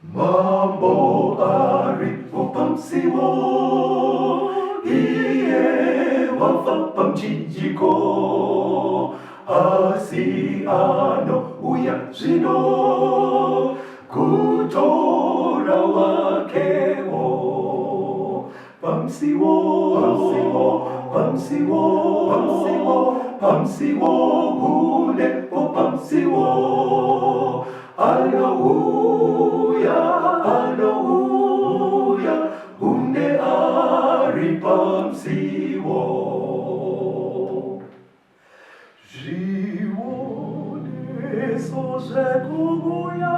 Mambo aripo pamsiwo, iye wafa pamchinjiko, asiano uya zvino, kutora wakewo. Pamsiwo, gulepo pamsiwo, Hallelujah, une ari pamsiwo. Živone so Zvegumuja,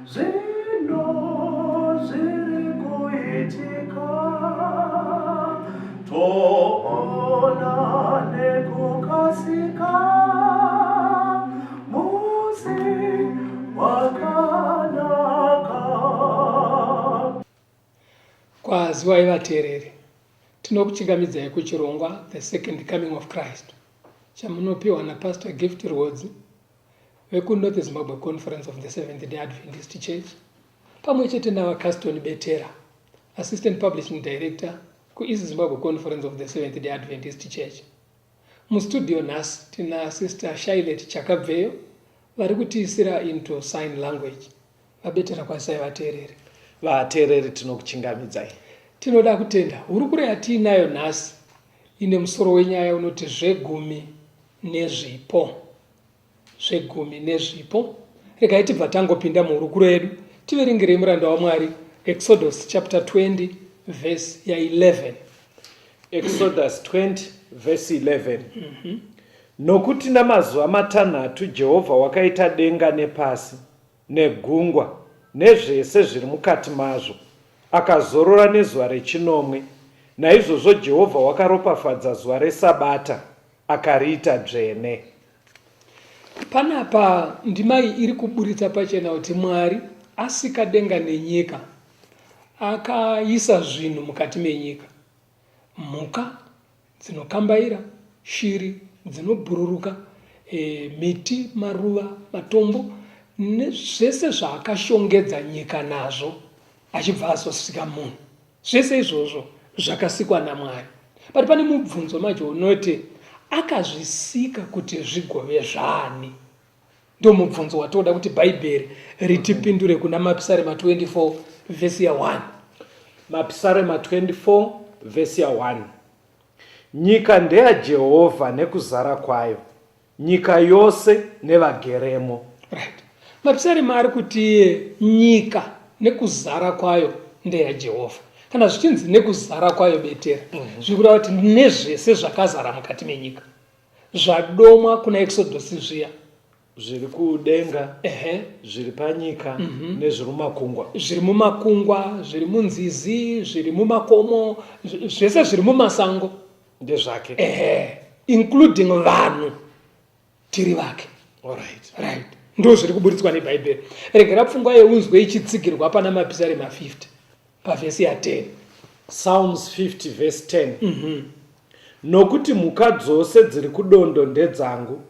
žino žirko itika, to ona neko kasika, Kwaziwai vateereri, tinokuchingamidzai kuchirongwa The Second Coming of Christ chamunopiwa naPastor Gift Rhodes vekuNorth Zimbabwe Conference of the Seventh-day Adventist Church pamwe chete navaCaston Betera, Assistant Publishing Director kuEast Zimbabwe Conference of the Seventh-day Adventist Church. Mustudio nhasi tina Sister Shailet Chakabveyo vari kutiisira into sign language. Vabetera kwazisai vateereri. Vateereri tinokuchingamidzai. Tinoda kutenda hurukuro yatiinayo nhasi ine musoro wenyaya unoti zvegumi nezvipo. Zvegumi nezvipo. Regai tibva tangopinda muhurukuro yedu tiverengerei muranda waMwari Exodus chapter 20 verse ya 11. Exodus 20 verse 11. Nokuti namazuva matanhatu Jehovha wakaita denga nepasi negungwa nezvese zviri mukati mazvo, akazorora nezuva rechinomwe. Naizvozvo Jehovha wakaropafadza zuva reSabata akariita dzvene. Panapa ndimai iri kuburitsa pachena kuti Mwari asika denga nenyika, akaisa zvinhu mukati menyika, mhuka dzinokambaira, shiri dzinobhururuka, miti, maruva, matombo nezvese zvaakashongedza nyika nazvo achibva azosika munhu. Zvese izvozvo zvakasikwa naMwari. But pane mubvunzo macho unoti akazvisika kuti zvigove zvani? Ndo mubvunzo watoda kuti Bhaibheri ritipindure kuna Mapisarema 24 verse ya 1. Mapisarema 24 verse ya 1. Nyika ndeyaJehovha nekuzara kwayo, nyika yose nevageremo. Right. Mapisarema ari kuti nyika nekuzara kwayo ndeyaJehovha. Kana zvichinzi nekuzara kwayo Betera, zvikureva kuti nezvese zvakazara mukati menyika, zvadomwa kuna Exodus zviya, zviri kudenga, zviri panyika, nezviri mumakungwa. Zviri mumakungwa, zviri munzizi, zviri mumakomo, zvese zviri mumasango ndezvake. Including vanhu tiri vake. Right. Ndo zviri kuburitswa neBhaibheri. Regera pfungwa yeunzwe ichitsigirwa pana Mapisarema 50 pavhesi ya 10. Psalms 50 verse 10. Nokuti mhuka dzose dziri kudondo ndedzangu,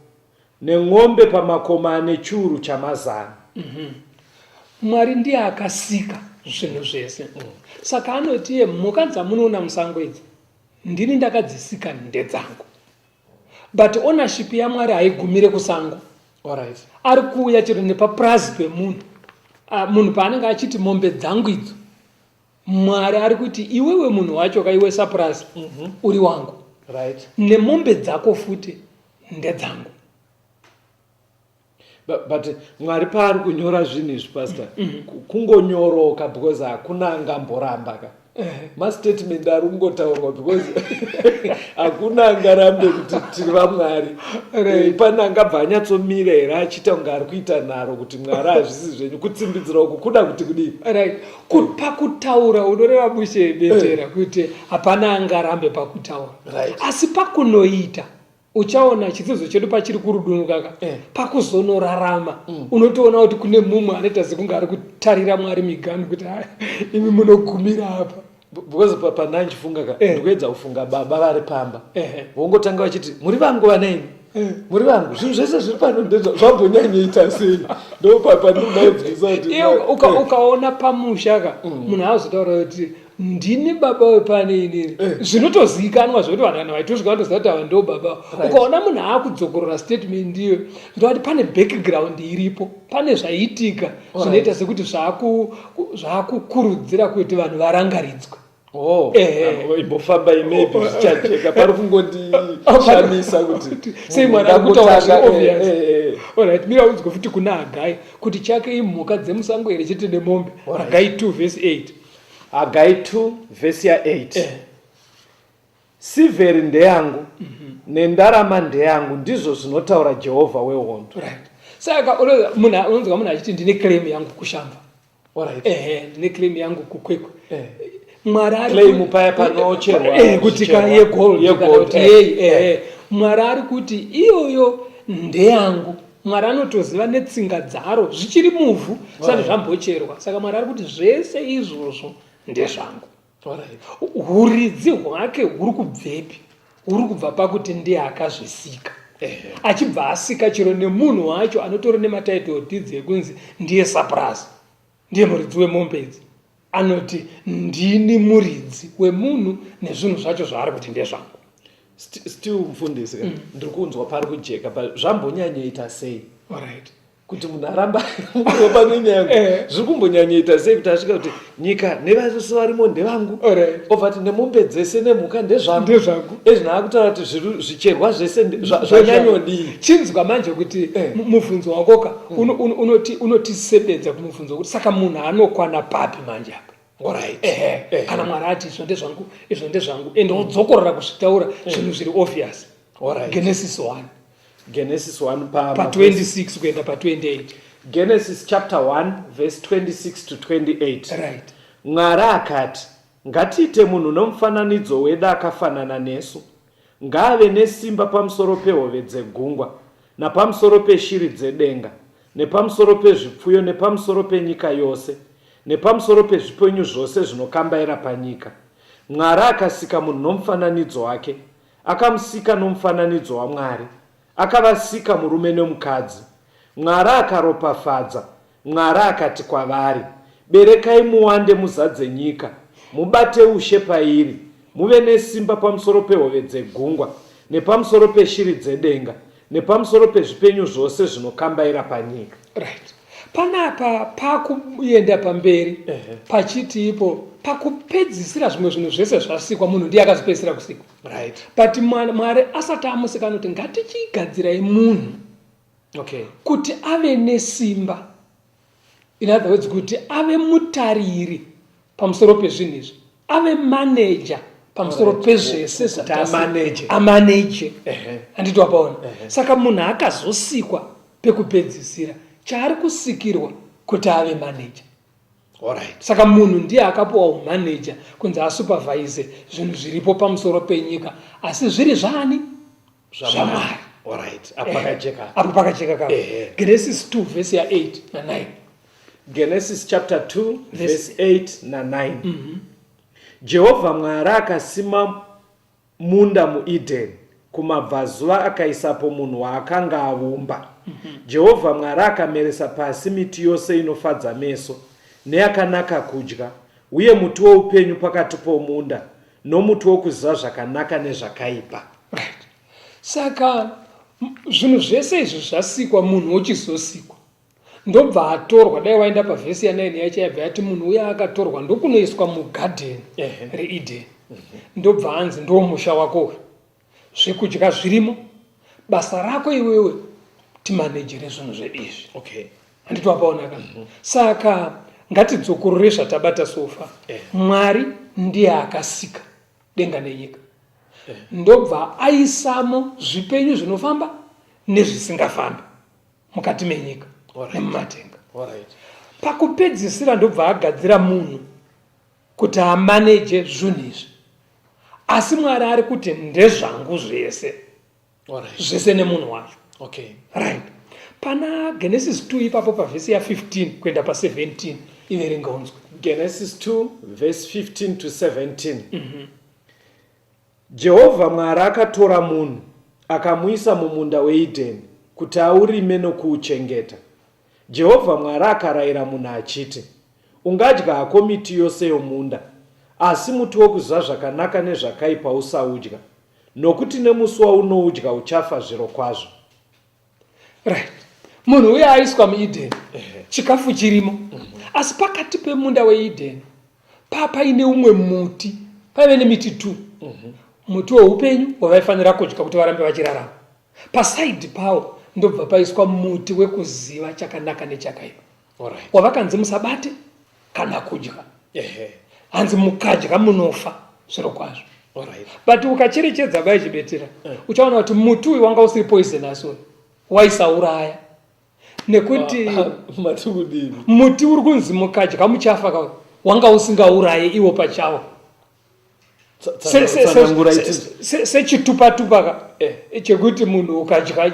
nemombe pamakoma ane chiuru chamazana. Mwari ndiye akasika zvinhu zvese. Saka anoti mhuka dzamunoona musango idzi ndini ndakadzisika ndedzangu. But ownership yaMwari haigumire kusango. Alright. Ari kuuya chero nepapurazi pemunhu. Munhu paanenge achiti mombe dzangu idzo, Mwari ari kuti iwewe munhu wacho kaiwe sapurazi uri wangu. Right. Nemombe dzako futi ndedzangu. But Mwari paari kunyora zvinhu izvi pastor, kungonyoroka because hakuna angamboramba ka. Mastatement ari kungotaurwa because hakuna angarambe kuti tiri vaMwari. Pana angabva anyatsomira here achiita kunge ari kuita nharo kuti Mwari hazvisi zvenyu, kutsimbidzira uku kuda kuti kudii. Right. Pakutaura unoreva bushe Betera kuti hapana angarambe pakutaura. Right. Asi pakunoita uchaona chidzidzo chedu pachiri kurudunuka pakuzonorarama unotoona kuti kune mumwe anoita sekunge ari kutarira Mwari migani kuti imi munogumira apa. Because pana nchifunga ka ndikuedza kufunga baba vari pamba vongotanga vachiti muri vangu vaneni muri vangu zvinhu zvese zviri pano zvambonyanyeita sei ndopapandinobvisa kuti ukaona pamushaka munhu azotaura kuti ndini baba wepane inini zvinotozivikanwa zvekuti vanhu kana vaitosvika vatoziva kuti ava ndo baba. Ukaona munhu akudzokorora statement iyo zvinova kuti pane background iripo, pane zvaiitika zvinoita sekuti zvaakukurudzira kuti vanhu varangaridzwe. imbofamba imepi zvichajeka pari kungondishamisa kuti sei mwana akutaura zveobvious. Alright, mira udzwe futi kuna Hagai kuti chake imhuka dzemusango here chete nemombe. Hagai 2 verse 8. Hagai 2 verse ya 8. Sivheri ndeyangu nendarama ndeyangu, ndizvo zvinotaura Jehovha wehondo. Right. Saka unonzwa munhu achiti ndine claim yangu kushamba. Alright. Ndine claim yangu kukwekwe. Mwari ari claim paya panocherwa kuti ye gold Mwari ari kuti iyoyo ndeyangu. Mwari anotoziva netsinga dzaro zvichiri muvhu sati zvambocherwa. Saka Mwari ari kuti zvese izvozvo ndezvangu. Huridzi hwake huri kubvepi? Huri kubva pakuti ndiye akazvisika. Achibva asika chiro nemunhu wacho anotora nematitle deeds ekunzi ndiye surplus, ndiye muridzi wemombe idzi. Anoti ndini muridzi wemunhu nezvinhu zvacho zvaari kuti ndezvangu. Still mufundisi ndiri kunzwa pari kujeka zvambonyanyeita sei? Alright. Kuti munhu aramba pano nyaya zviri kumbonyanyeita sei kuti asvika kuti nyika nevasose varimo ndevangu, obva ti nemombe dzese nemhuka ndezvangu. Ezvino akutaura kuti zvicherwa zvese zvanyanyodii. Chinzwa manje kuti mubvunzo wakoka unotisebenza kumubvunzo kuti saka munhu anokwana papi manje apa. Alright. Kana Mwari ati izvo ndezvangu izvo ndezvangu ende wodzokorora kuzvitaura zvinhu zviri obvious. Genesis 1. Genesis 1 pa 26 kuenda pa 28. Genesis chapter 1 verse 26 to 28. Right. Mwari akati, ngatiite munhu nomufananidzo wedu akafanana nesu, ngaave nesimba pamusoro pehove dzegungwa napamusoro peshiri dzedenga nepamusoro pezvipfuyo nepamusoro penyika yose nepamusoro pezvipenyu zvose zvinokambaira panyika. Mwari akasika munhu nomufananidzo wake, akamusika nomufananidzo waMwari, akavasika murume nomukadzi. Mwari akaropafadza. Mwari akati kwavari, berekai muwande muzadze nyika, mubate ushe pairi, muve nesimba pamusoro pehove dzegungwa nepamusoro peshiri dzedenga nepamusoro pezvipenyu zvose zvinokambaira panyika. Right. Panapa pakuenda pamberi pachiti ipo pakupedzisira zvimwe zvinhu zvese zvasikwa munhu ndiye akazopedzisira kusikwa. Right. But Mwari asati amusika anoti ngatichigadzirai munhu kuti ave nesimba, in other words kuti ave mutariri pamusoro pezvinhu izvi, ave manager pamusoro pezvese amanage. Handiti wapaona? Saka munhu akazosikwa pekupedzisira chaari kusikirwa kuti ave manager. Alright. Saka munhu ndiye akapiwa umanager kunzi asupervise zvinhu zviripo pamusoro penyika, asi zviri zvani? Zvamwari. Alright. Apakajeka. Apo pakajeka kapa. Genesis 2 verse ya 8 na 9. Genesis chapter 2 verse 8 na 9. Jehovha Mwari akasima munda muEden, kumabvazuva akaisapo munhu waakanga avumba. Jehovha Mwari akameresa pasi miti yose inofadza meso neyakanaka kudya, uye muti woupenyu pakati pomunda nomuti wokuziva zvakanaka nezvakaipa. Right. Saka zvinhu zvese izvi zvasikwa munhu wochizosikwa ndobva atorwa. Dai waenda pavhesi ya9 yacho yabva yati munhu uya akatorwa ndokunoiswa mugadheni reEden. Ndobva anzi ndo musha wako, zvekudya zvirimo, basa rako iwewe timanejere zvinhu zvedizvi. Handiti wapaona kana? Saka ngatidzokorore zvatabata sofa. Mwari ndiye akasika denga nenyika. Ndobva aisamo zvipenyu zvinofamba nezvisingafambi mukati menyika nemumatenga. Pakupedzisira ndobva agadzira munhu kuti amaneje zvinhu izvi, asi Mwari ari kuti ndezvangu zvese. Zvese nemunhu wacho. Right. Pana Genesis 2 ipapo pavhesi ya 15 kuenda pa 17 iverenga unzwe. Genesis 2 verse 15 to 17. Jehovha Mwari akatora munhu akamuisa mumunda weEdheni kuti aurime nokuuchengeta. Jehovha Mwari akarayira munhu achiti, ungadya hako miti yose yomunda, asi muti wokuziva zvakanaka nezvakaipa usaudya, nokuti nemusi waunoudya uchafa zviro kwazvo. Right. Munhu uye aiswa muEdheni, chikafu chirimo. Asi pakati pemunda weEdheni paine umwe muti, paive nemiti 2. Muti weupenyu wavaifanira kudya kuti varambe vachirarama. Pasaidi pawo ndobva paiswa muti wekuziva chakanaka nechakaipa. Wavakanzi musabate kana kudya. Hanzi mukadya munofa zviro kwazvo. But ukacherechedza bai chibetera, uchaona kuti muti uyu wanga usiri poisonous, waisauraya. Nekuti muti uri kunzi mukadya muchafa wanga usingauraye iwo pachawo. Sechitupa-tupa chekuti munhu ukadya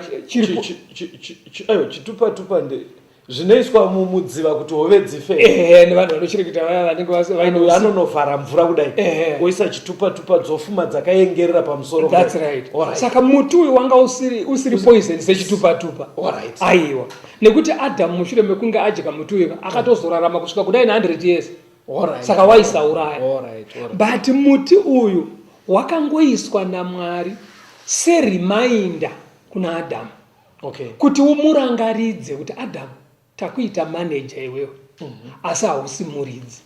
chitupa-tupa zvinoiswa mumudziva kuti hove dzife. Nevanhu vanochireketa vanonovhara mvura kudai oisa chitupa-tupa dzofuma dzakaengerera pamusoro. That's right. Saka muti uyu wanga usiri poison sechitupa-tupa. Aiwa. Nekuti Adhamu mushure mekunge adya muti uyu akatozorarama kusvika kudai 100 years. Saka waisauraya. But muti uyu wakangoiswa naMwari sereminder kuna Adhamu. Kuti umurangaridze kuti Adhamu takuita manager iwewe. Asi hausi muridzi.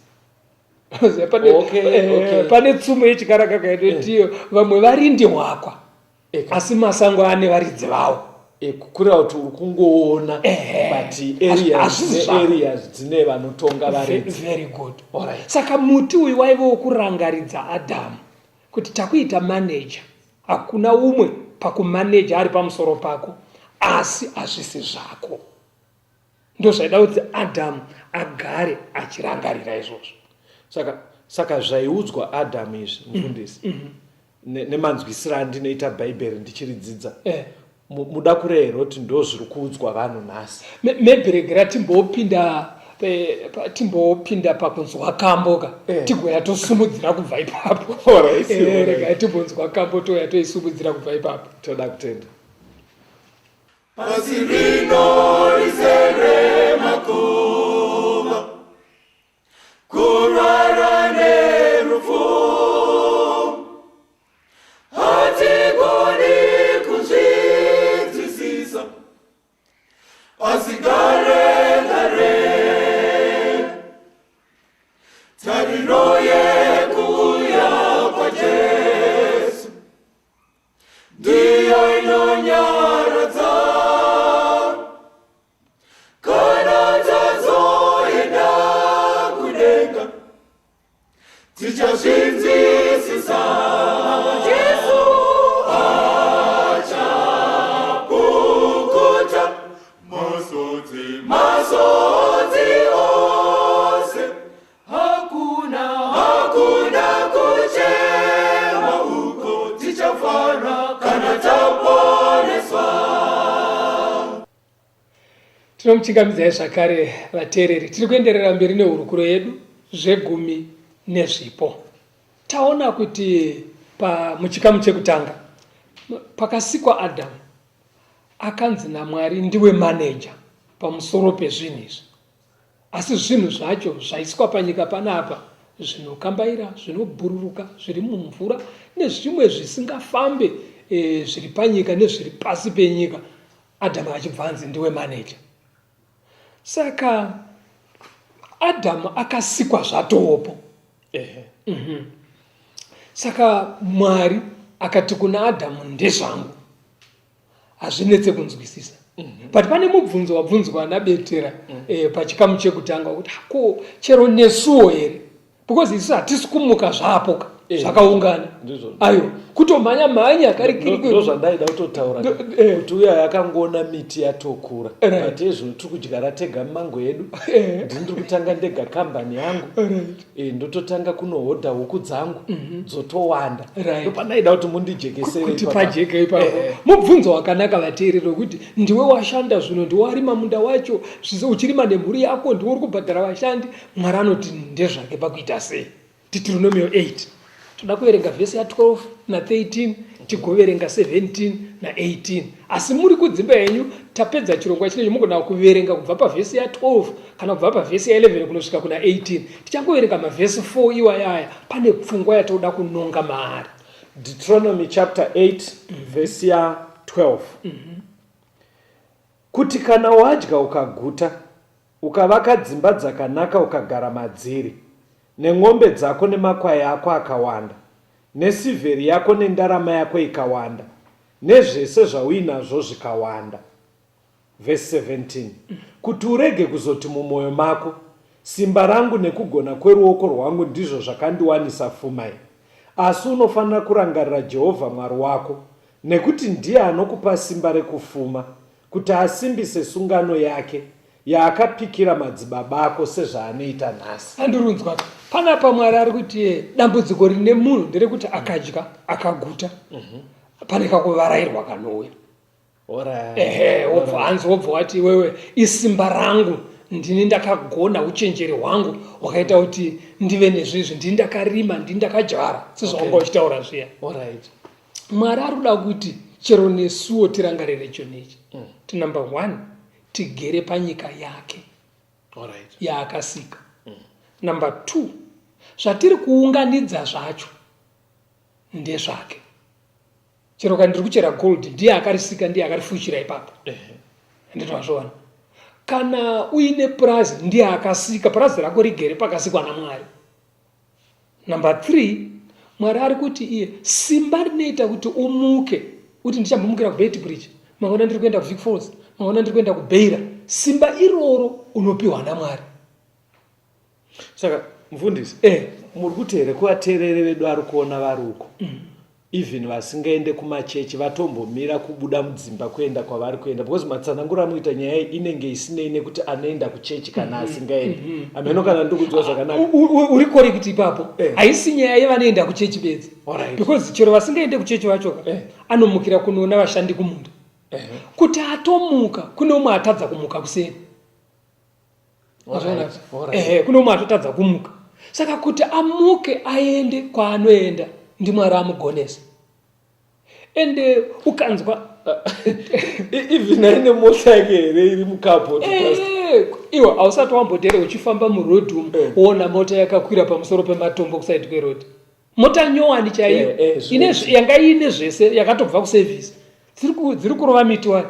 Pane tsumo yechikaraka kaitotiyo vamwe varindi wakwa. Asi masango ane varidzi vavo. Kukurira kuti uri kungoona but areas dzine vanotonga varidzi. Very good. Saka muti uyu waive wokurangaridza Adhamu kuti takuita manager. Hakuna umwe pakumaneja ari pamusoro pako, asi hazvisi zvako. Ndozvaida kuti Adhamu agare achirangarira izvozvo. Saka zvaiudzwa Adhamu izvi mufundisi nemanzwisiro andinoita bhaibheri ndichiridzidza. Muda kureva kuti ndo zviri kuudzwa vanhu nhasi. Maybe regera timbopinda pakunzwa kambo tigoya tosumudzira kubva ipapo. Rega timbonzwa kambo toya toisumudzira kubva ipapo. Toda kutenda. Pasi rino rizere makuva, kurwara nerufu, hatigoni kuzvinzwisisa, asi gare tariro yekuuya kwaJesu ndiyo inonyaradza. Tichazvinzwisisa Jesu achapukuta masodzi ose. Hakuna kuchema uko, tichafara kana taponeswa. Tinomuchingamidzai zvakare vateereri. Tiri kuenderera mberi nehurukuro yedu Zvegumi Nezvipo. Taona kuti muchikamu chekutanga pakasikwa Adhamu akanzi naMwari ndiwe manager pamusoro pezvinhu izvi. Asi zvinhu zvacho zvaiswa panyika panapa zvinokambaira, zvinobhururuka, zviri mumvura nezvimwe zvisingafambe zviri panyika nezviri pasi penyika, Adhamu achibva anzi ndiwe manager. Saka Adhamu akasikwa zvatopo. Saka Mwari akati kuna Adhamu ndezvangu, hazvinetse kunzwisisa. But pane mubvunzo wabvunzwa naBetera pachikamu chekutanga kuti hako chero nesuwo here, because isu hatisi kumuka zvapoka zvakaungana. Ayo kutomhanya ndozvandaida kutotaura kuti uya yakangona miti yatokura, but izvo tiri kudyara tega mumango edu. Ndiri kutanga ndega kambani yangu, ndototanga kunohodha huku dzangu dzotowanda. Ndopanaida kuti mundijekesere kuti pajeke ipapo. Mubvunzo wakanaka vateereri wekuti ndiwe washanda zvino, ndiwe warima munda wacho, uchirima nemhuri yako, ndiwe uri kubhadhara vashandi. Mwari anoti ndezvake pakuita sei. Deuteronomy 8 toda kuverenga vhesi ya 12 na13 tigoverenga 17 na18. Asi muri kudzimba yenyu tapedza chirongwa chinechi mugona kuverenga kubva pavhesi ya12 kana kubva pavhesi ya11 kunosvika kuna 18. Tichangoverenga mavhesi 4 iwayaya. Pane pfungwa yatoda kunonga maari. Deuteronomy chapter 8 verse ya 12. Kuti kana wadya ukaguta, ukavaka dzimba dzakanaka ukagara madziri, nemombe dzako nemakwai ako akawanda, nesivheri yako nendarama yako ikawanda, nezvese zvauinazvo zvikawanda. Verse 17. Kuti urege kuzoti mumwoyo mako, simba rangu nekugona kweruoko rwangu ndizvo zvakandiwanisa pfumai. Asi unofanira kurangarira Jehovha Mwari wako, nekuti ndiye anokupa simba rekufuma, kuti asimbise sungano yake yaakapikira madzibaba ako sezvaanoita nhasi. Andurunzwa panapa Mwari ari kuti dambudziko rine munhu nderekuti akadya akaguta pane kakuvarairwa kanouya. Wobva wati wewe isimba rangu, ndini ndakagona uchenjeri hwangu hwakaita kuti ndive nezvizvi, ndini ndakarima, ndini ndakadyara sezvaunga uchitaura zviya. Mwari ari kuda kuti chero nesuwo tirangarire chonechi. Number 1, tigere panyika yake yaakasika. Number 2, zvatiri kuunganidza zvacho ndezvake. Chero kana ndiri kuchera gold, ndiye akarisika, ndiye akarifushira ipapo. Ndinozviona. Kana uine purazi, ndiye akasika, purazi rako rigere pakasikwa naMwari. Number 3, Mwari ari kuti iye simba rinoita kuti umuke, kuti ndichambomukira kuBeitbridge, mangwana ndiri kuenda kuVic Falls, mangwana ndiri kuenda kuBeira. Simba iroro unopiwa naMwari. Saka mfundisi, muri kuti here kuvateereri vedu ari kuona vari uko, even vasingaende kumachechi vatombomira kubuda mudzimba kuenda kwavari kuenda, because matsanangura anoita nyaya iyi inenge isinei nekuti anoenda kuchechi kana asingaendi. Ameno kana ndiri kudziwa zvakanaka. Uri correct ipapo. Haisi nyaya yevanoenda kuchechi bedzi. Because chero vasingaende kuchechi vacho anomukira kunoona vashandi kumunda. Kuti atomuka kune umwe atadza kumuka kuseni. Kune umwe atotadza kumuka. Saka kuti amuke aende kwaanoenda ndiMwari amugonesa. Ende ukanzwa even aine mota yake here iri mukapoti. Iwe hausati wambodere uchifamba muroad uona mota yakakwira pamusoro pematombo kuside kweroad. Mota nyowani chaiyo yanga ine zvese yakatobva kuservice. Dziri kurova miti wani.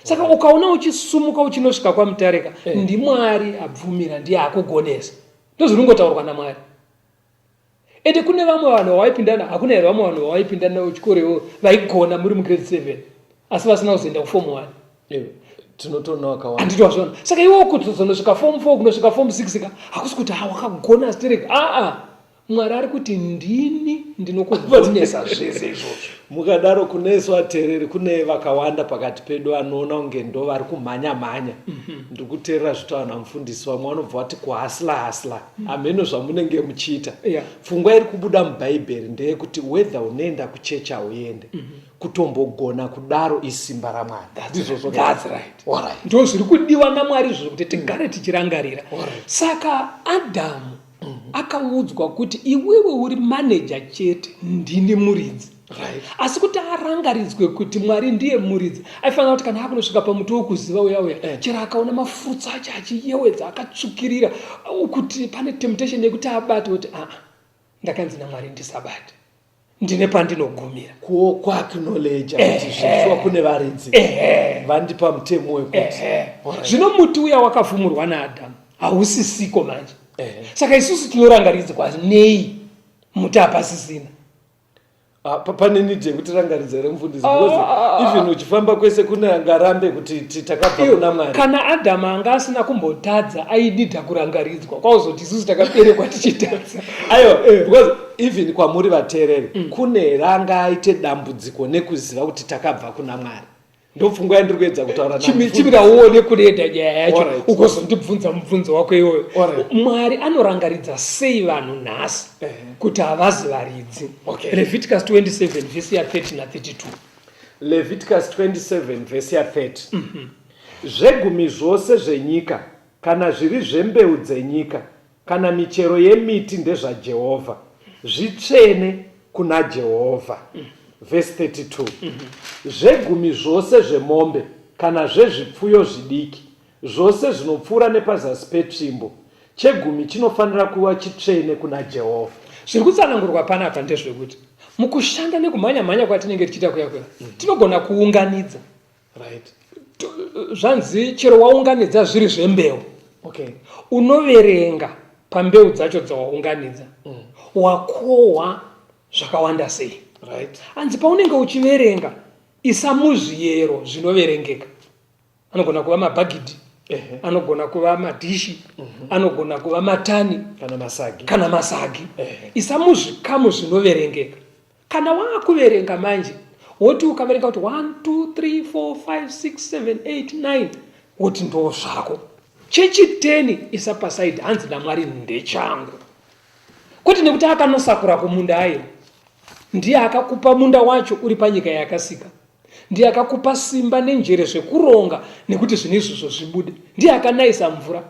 Saka ukaona uchisumuka uchinosvika kwaMutarika, ndiMwari abvumira, ndiye akugonesa. Ndozvinongotaurwa naMwari. Ende kune vamwe vanhu vawaipindana, hakuna here vamwe vanhu vawaipindana uchikorewo vaigona muri mugrade 7 asi vasina kuzoenda kuform 1. Tinotoona wakawanda. Anditozvona. Saka iwe kuzonosvika form 4 kunosvika form 6 hakusi kuti wakagona straight. Mwari ari kuti ndini ndinokugonesa zvese izvozvo. Mukadaro kunesu vateereri kune vakawanda pakati pedu anoona kunge ndo vari kumhanya-mhanya. Ndiri kuteerera zvitaura mufundisi wamwe vanobva vati kuhasla. Ameno zvamunenge muchiita. Pfungwa iri kubuda mubhaibheri ndeyekuti whether unoenda kuchechi hauende, kutombogona kudaro isimba raMwari. That's right. Ndo zviri kudiwa naMwari izvozvo kuti tigare tichirangarira. Saka Adamu akaudzwa kuti iwewe uri manager chete, ndini muridzi. Asi kuti arangaridzwe kuti Mwari ndiye muridzi, aifanira kuti kana akunosvika pamuti wokuziva uya chero akaona mafurutsa acho achiyewedza akatsvukirira, kuti pane temptation yekuti abate kuti ndakanzi naMwari ndisabate, ndine pandinogumira. Kuacknowledge kuti zvishwa kune varidzi vandipa mutemo wekuti zvino muti uya wakavhumurwa naAdamu hausisiko manje. Saka isusu tinorangaridzwa nei muti hapasisina? Pane nidhe kuti rangaridza remufundisi, because even uchifamba kwese kune angarambe kuti takabva kuna Mwari. Kana Adamu anga asina kumbotadza aididha kurangaridzwa, kwauzoti isusu takaberekwa tichitadza. Because even kwamuri vateereri kune ranga aite dambudziko nekuziva kuti takabva kuna Mwari. Ndopfungwa yandiri kuedza kutaura nayo. Chimira uone kureda nyaya yacho ukozondibvunza mubvunzo wako iwoyo. Mwari anorangaridza sei vanhu nhasi kuti havazi varidzi. Leviticus 27 verse ya 30 na 32. Leviticus 27 verse ya 30. Zvegumi zvose zvenyika, kana zviri zvembeu dzenyika, kana michero yemiti ndezvaJehovha. Zvitsvene kuna Jehovha. Verse 32. Zvegumi zvose zvemombe kana zvezvipfuyo zvidiki zvose zvinopfuura nepazasi petsvimbo chegumi chinofanira kuva chitsvene kuna Jehovha. Zviri kutsanangurwa panapa ndezvekuti mukushanda nekumhanya-mhanya kwatinenge tichiita kuya tinogona kuunganidza. Right. Zvanzi chero waunganidza zviri zvembeu. Okay. Unoverenga pambeu dzacho dzawaunganidza. Wakohwa zvakawanda sei. Right. Anzi paunenge uchiverenga isa muzviyero zvinoverengeka. Anogona kuva mabhagidhi, anogona kuva madhishi, anogona kuva matani kana masagi. Isa muzvikamu zvinoverengeka. Kana wakuverenga manje woti ukaverenga kuti 1 2 3 4 5 6 7 8 9 woti ndo zvako. Chechi 10 isa pasaidi hanzi naMwari ndechangu. Kuti nekuti akanosakura kumunda ayo. Ndiye akakupa munda wacho uri panyika yakasika. Ndiye akakupa simba nenjere zvekuronga nekuti zvinizvozvo zvibude. Ndiye akanaisa mvura.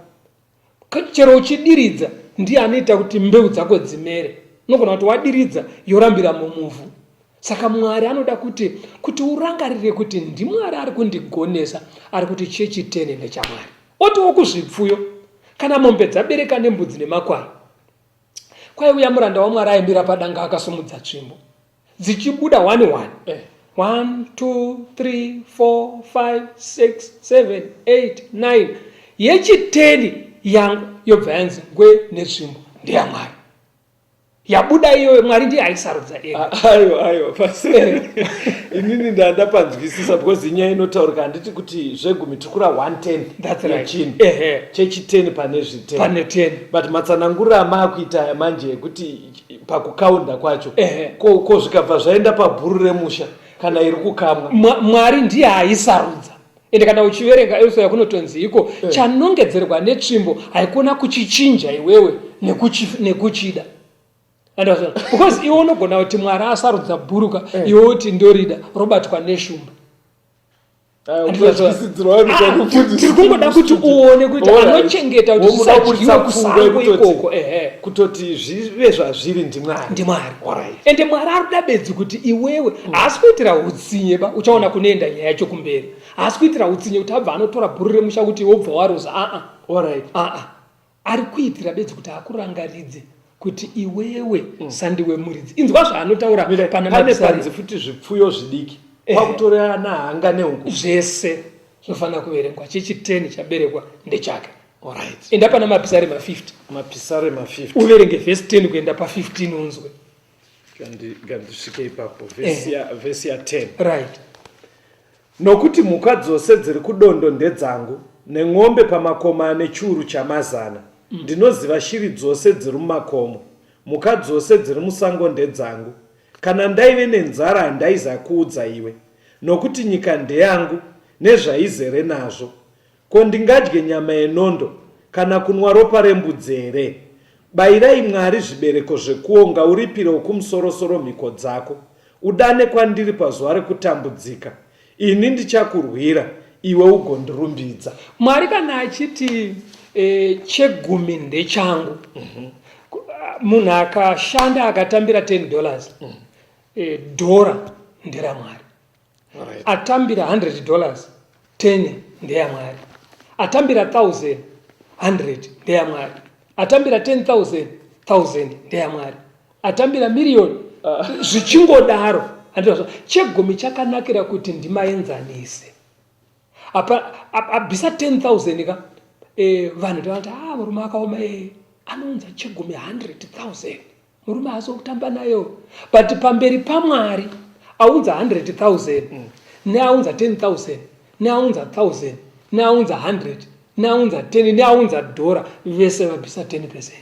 Chero uchidiridza ndiye anoita kuti mbeu dzako dzimere. Unogona kuti wadiridza yorambira mumuvhu. Saka Mwari anoda kuti urangarire kuti ndiMwari ari kundigonesa, ari kuti chechi 10 nechaMwari. Otiwo kuzvipfuyo kana mombe dzabereka nembudzi nemakwai. Kwaiuya muranda waMwari aimbira padanga akasumudza tsvimbo. Dzichibuda 1 1 2 3 4 5 6 7 8 9 yechi 10 yangu yobva yanzi ngwe netsvimbo ndiyaMwari. Yabuda iyo Mwari ndiye aisarudza ega. Ayo pasere. Inini ndanda panzwisisa because inyaya inotaurika handiti kuti zvegumi tikura 110. That's right. Chechi 10 pane zvi10. Pane 10. But matsanangura amakuita manje kuti pakukaunda kwacho ko zvikabva zvaenda pabhuru remusha kana iri kukamwa. Mwari ndiye aisarudza. Ende kana uchiverenga Elso yakunotonzi iko chanongedzerwa netsvimbo haikona kuchichinja iwewe nekuchida. Because iwe unogona kuti Mwari asarudza bhuruka iwe uti ndorida robatwa neshumba. Tiri kungoda kuti uone kuti anochengeta kuti zvisadyiwe kusango ikoko. Kutoti zvive zvazviri ndiMwari. Ende Mwari arikuda bedzi kuti iwewe haasi kuitira utsinye ba uchaona kunoenda nyaya yacho kumberi. Haasi kuitira utsinye kuti abva anotora bhuru remusha kuti wobva waruza. Ari kuitira bedzi kuti akurangaridze kuti iwewe sandiwe muridzi. Inzwa zvaanotaura pane panzi futi zvipfuyo zvidiki. Kwakutorera nahanga nehuku zvese zvinofana kuverengwa. Chechi 10 chaberekwa ndechake. Enda pana mapisare ma50. Uverenge verse 10 kuenda pa15 unzwe. Ngandisvike ipapo verse ya 10. Right. Nokuti mhuka dzose dziri kudondo ndedzangu nemwombe pamakoma nechiuru chamazana. Ndinoziva shiri dzose dziri mumakomo, mhuka dzose dziri musango ndedzangu. Kana ndaive nenzara handaiza kuudza iwe, nokuti nyika ndeyangu nezvaizere nazvo. Ko ndingadye nyama yenondo kana kunwa ropa rembudzi here? Bayirai Mwari zvibereko zvekuonga, uripire wokumusoro-soro mhiko dzako. Udane kwandiri pazuva rekutambudzika, ini ndichakurwira, iwe ugondirumbidza. Mwari kana achiti chegumi ndechangu, munhu akashanda akatambira $10, dhora nderaMwari. Atambira $100, 10 ndeyaMwari. Atambira 1,000, 100 ndeyaMwari. Atambira 10,000, 1,000 ndeyaMwari. Atambira million, zvichingodaro. Chegumi chakanakira kuti ndimaenzanise. Abvisa 10,000 ka vanhu ndavati murume akaoma anounza chegumi 100,000 murume azokutamba nayo. But pamberi paMwari aunza 100,000 neaunza 10,000 neaunza 1,000 neaunza 100 neaunza 10 neaunza $, vese vabvisa 10%.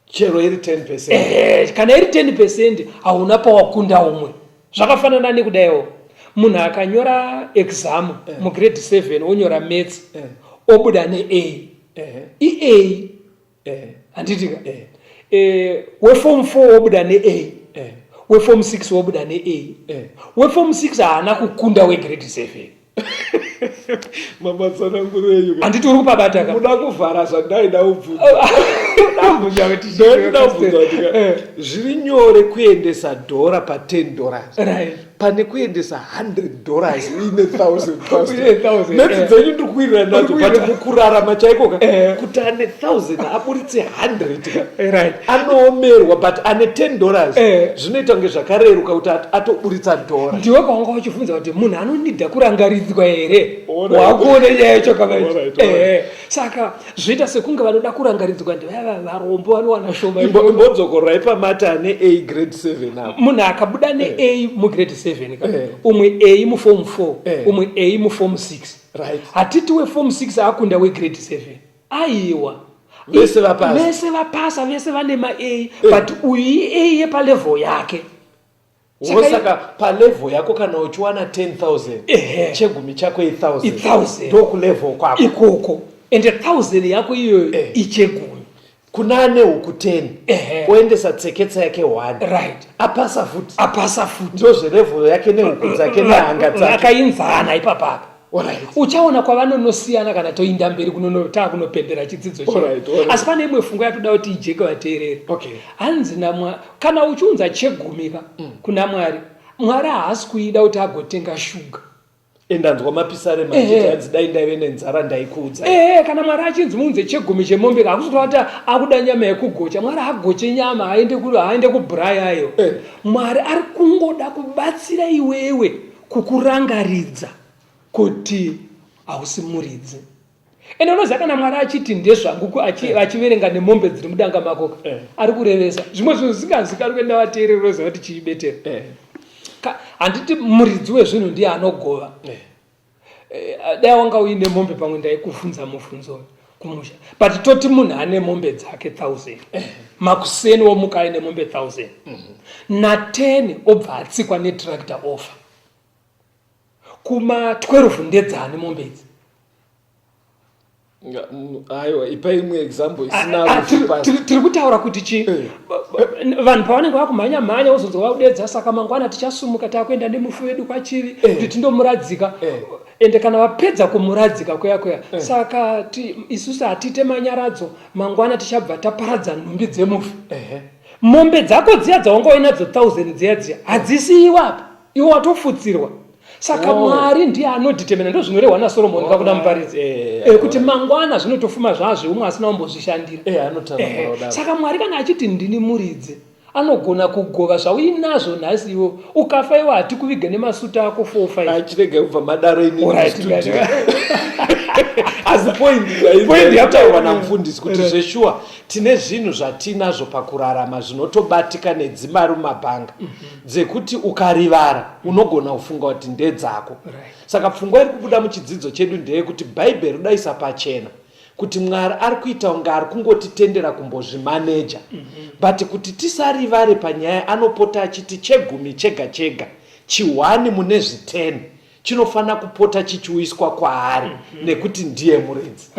Chero iri 10%. Kana iri 10% hauna pawakunda umwe. Zvakafanana nekudaiwo munhu akanyora exam mugrade 7 onyora maths obuda ne-A. I-A handitika weform 4 obuda ne-A, weform 6 obuda ne-A, weform 6 haana kukunda wegrade 7. Mamatsananguro enyu handiti uri kupabata ka muda kuvhara zvandaida ubvudza zviri nyore kuendesa dhora pa$10 pane kuendesa $100 ine $1,000. Nhasi dzenyu ndiri kuwirira nadzo but mukurarama chaiko kuti ane 1,000 aburitse 100 anoomerwa but ane $10 zvinoita kunge zvakareruka kuti atoburitsa dhora. Ndiwe kwanga uchibvunza kuti munhu anonidha kurangaridzwa here wakuona nyaya yacho saka zvoita sekunge vanoda kurangaridzwa varombo vanowana shoma. Imbodzokorai pamata ane A grade 7 apo munhu akabuda ne-A mugrade 7 umwe A muform 4 umwe A muform 6 hatiti weform 6 akunda wegrade 7 aiwa vese vapasa vese vane ma-A but uyu A yepalevel yake. Saka palevel yako kana uchiwana 10,000 chegumi chako 1,000 ndokulevel kwako ikoko and 1,000 yako iyo ichegumi kunane huku 10 oendesa tseketsa yake 1 apasa futi ndo zverevel yake nehuku dzake nehanga dzake akainzana ipapapa. Uchaona kwavanonosiyana kana toinda mberi kunopendera chidzidzo asi pane imwe fungo yatoda kuti ijeke vateereri. Hanzi kana uchiunza chegumika kuna Mwari haasi kuida kuti agotenga shuga. Ndanzwa mapisare manje hanzi dai ndaive nenzara ndaikuudza. Kana Mwari achinzi muunze chegumi chemombe hakusi kuti akuda nyama yekugocha. Mwari agoche nyama aende kubrayayo. Mwari ari kungoda kubatsira iwewe kukurangaridza kuti hausimuridzi. Ende unoziva kana Mwari achiti ndezvangu achiverenga nemombe dziri mudanga mako ari kurevesa zvimwe zvinhu zvisinganzwika ari kuenda vateereri unoziva kuti chiibetera. Handiti muridzi wezvinhu ndiye anogova. Dai wanga uine mombe pamwe ndaikuvhunza mubvunzo kumusha but toti munhu ane mombe dzake 1,000 makuseni womuka aine mombe 1,000 na10 obva atsikwa netractor ofa kuma 12 ndedzani mombe idzi. Aiwa ipa imwe example isina tiri kutaura kuti vanhu pavanenge vakumhanya wozonzi wakudedza saka mangwana tichasumuka takuenda nemufu wedu kwachivi kuti tindomuradzika ende kana vapedza kumuradzika kweya saka isusu hatite manyaradzo mangwana tichabva taparadza nhumbi dzemufu. Mombe dzako dziya dzawanga uinadzo 1,000 dziya hadzisi iwapo iwo watofutsirwa. Saka Mwari ndiye anoditemena ndo zvinorehwa naSolomoni kakuda muparidzi kuti mangwana zvinotofuma zvazvo umwe asina kumbozvishandira. Saka Mwari kana achiti ndini muridzi anogona kugova zvauinazvo nhasi iwo ukafa iwo hati kuviga nemasuta ako 4-5 achirege kubva madaro instudio. Asi point yataurwa namufundisi kuti zveshuwa tine zvinhu zvatinazvo pakurarama zvinotobatika nedzimari mumabhanga dzekuti ukarivara unogona kufunga kuti ndedzako. Saka pfungwa iri kubuda muchidzidzo chedu ndeyekuti bhaibheri ridaisa pachena kuti Mwari ari kuita unga ari kungotitendera kumbozvimaneja but kuti tisarivare panyaya anopota achiti chegumi chega chi1 mune zvi10 chinofana kupota chichiuiswa kwaari nekuti ndiye muridzi.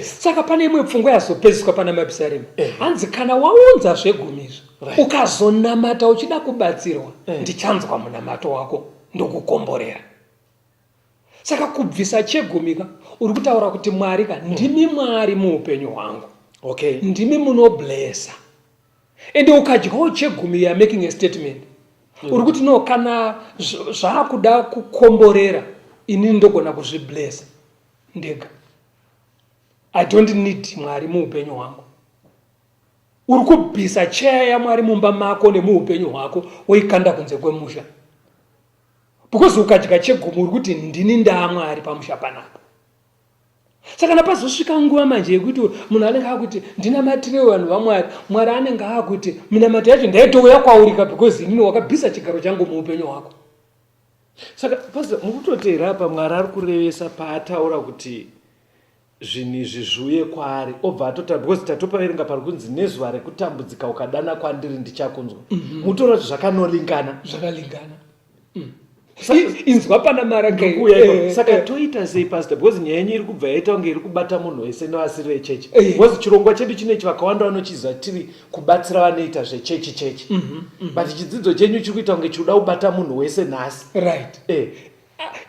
Saka pane imwe pfungwa yazopedziswa pana mapisarema hanzi kana waunza zvegumizvo ukazonamata uchida kubatsirwa ndichanzwa munamato wako ndokukomborera. Saka kubvisa chegumika uri kutaura kuti Mwari ndimi Mwari muupenyu hwangu ndimi munoblesa ende ukadyawo chegumi ya making a statement uri kuti no kana zvaakuda kukomborera ini ndogona kuzviblesa ndega. I don't need Mwari muupenyu hwangu. Uri kubvisa cheya yaMwari mumba mako nemuupenyu hwako woikanda kunze kwemusha because ukadya chegumi uri kuti ndini ndaMwari pamusha panapa. Saka napazosvika nguva manje yekuti munhu anenge akuti ndinamatire vanhu vaMwari Mwari anenge akuti minamato yacho ndaitouya kwaurika because inini wakabvisa chigaro changu muupenyu hwako. Saka mukutoteera apa Mwari ari kurevesa paataura kuti zvinhu izvi zviuye kwaari obva atota because tatopaverenga pari kunzi nezuva rekutambudzika ukadana kwandiri ndichakunzwa. Mutora kuti zvakanolingana inzwa pana maraka. Saka toita sei pastor because nyaya yenyu iri kubva yaita kunge iri kubata munhu wese nevasiri vechechi because chirongwa chedu chinechi vakawanda vanochiziva tiri kubatsira vanoita zvechechi but chidzidzo chenyu chiri kuita kunge chikuda kubata munhu wese nhasi.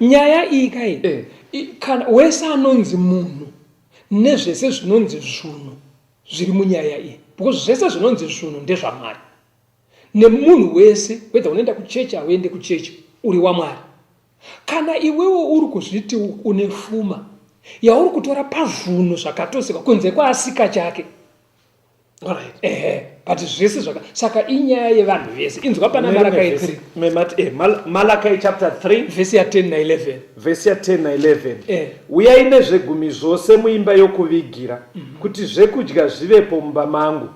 Nyaya iyi kai kana wese anonzi munhu nezvese zvinonzi zvunhu zviri munyaya iyi because zvese zvinonzi zvinhu ndezvaMwari. Nemunhu wese whether unoenda kuchechi auende kuchechi uri waMwari. Kana iwewo uri kuzviti une pfuma yauri kutora pazvunhu zvakatosika kunze kwaasika chake. Alright. But zvese zvaka saka inyaya yevanhu vese. Inzwa pana Malachi 3. Malachi chapter 3 verse ya 10 na 11. Verse ya 10 na 11. Uyai nezvegumi zvose muimba yokuvigira kuti zvekudya zvivepo mumba mangu.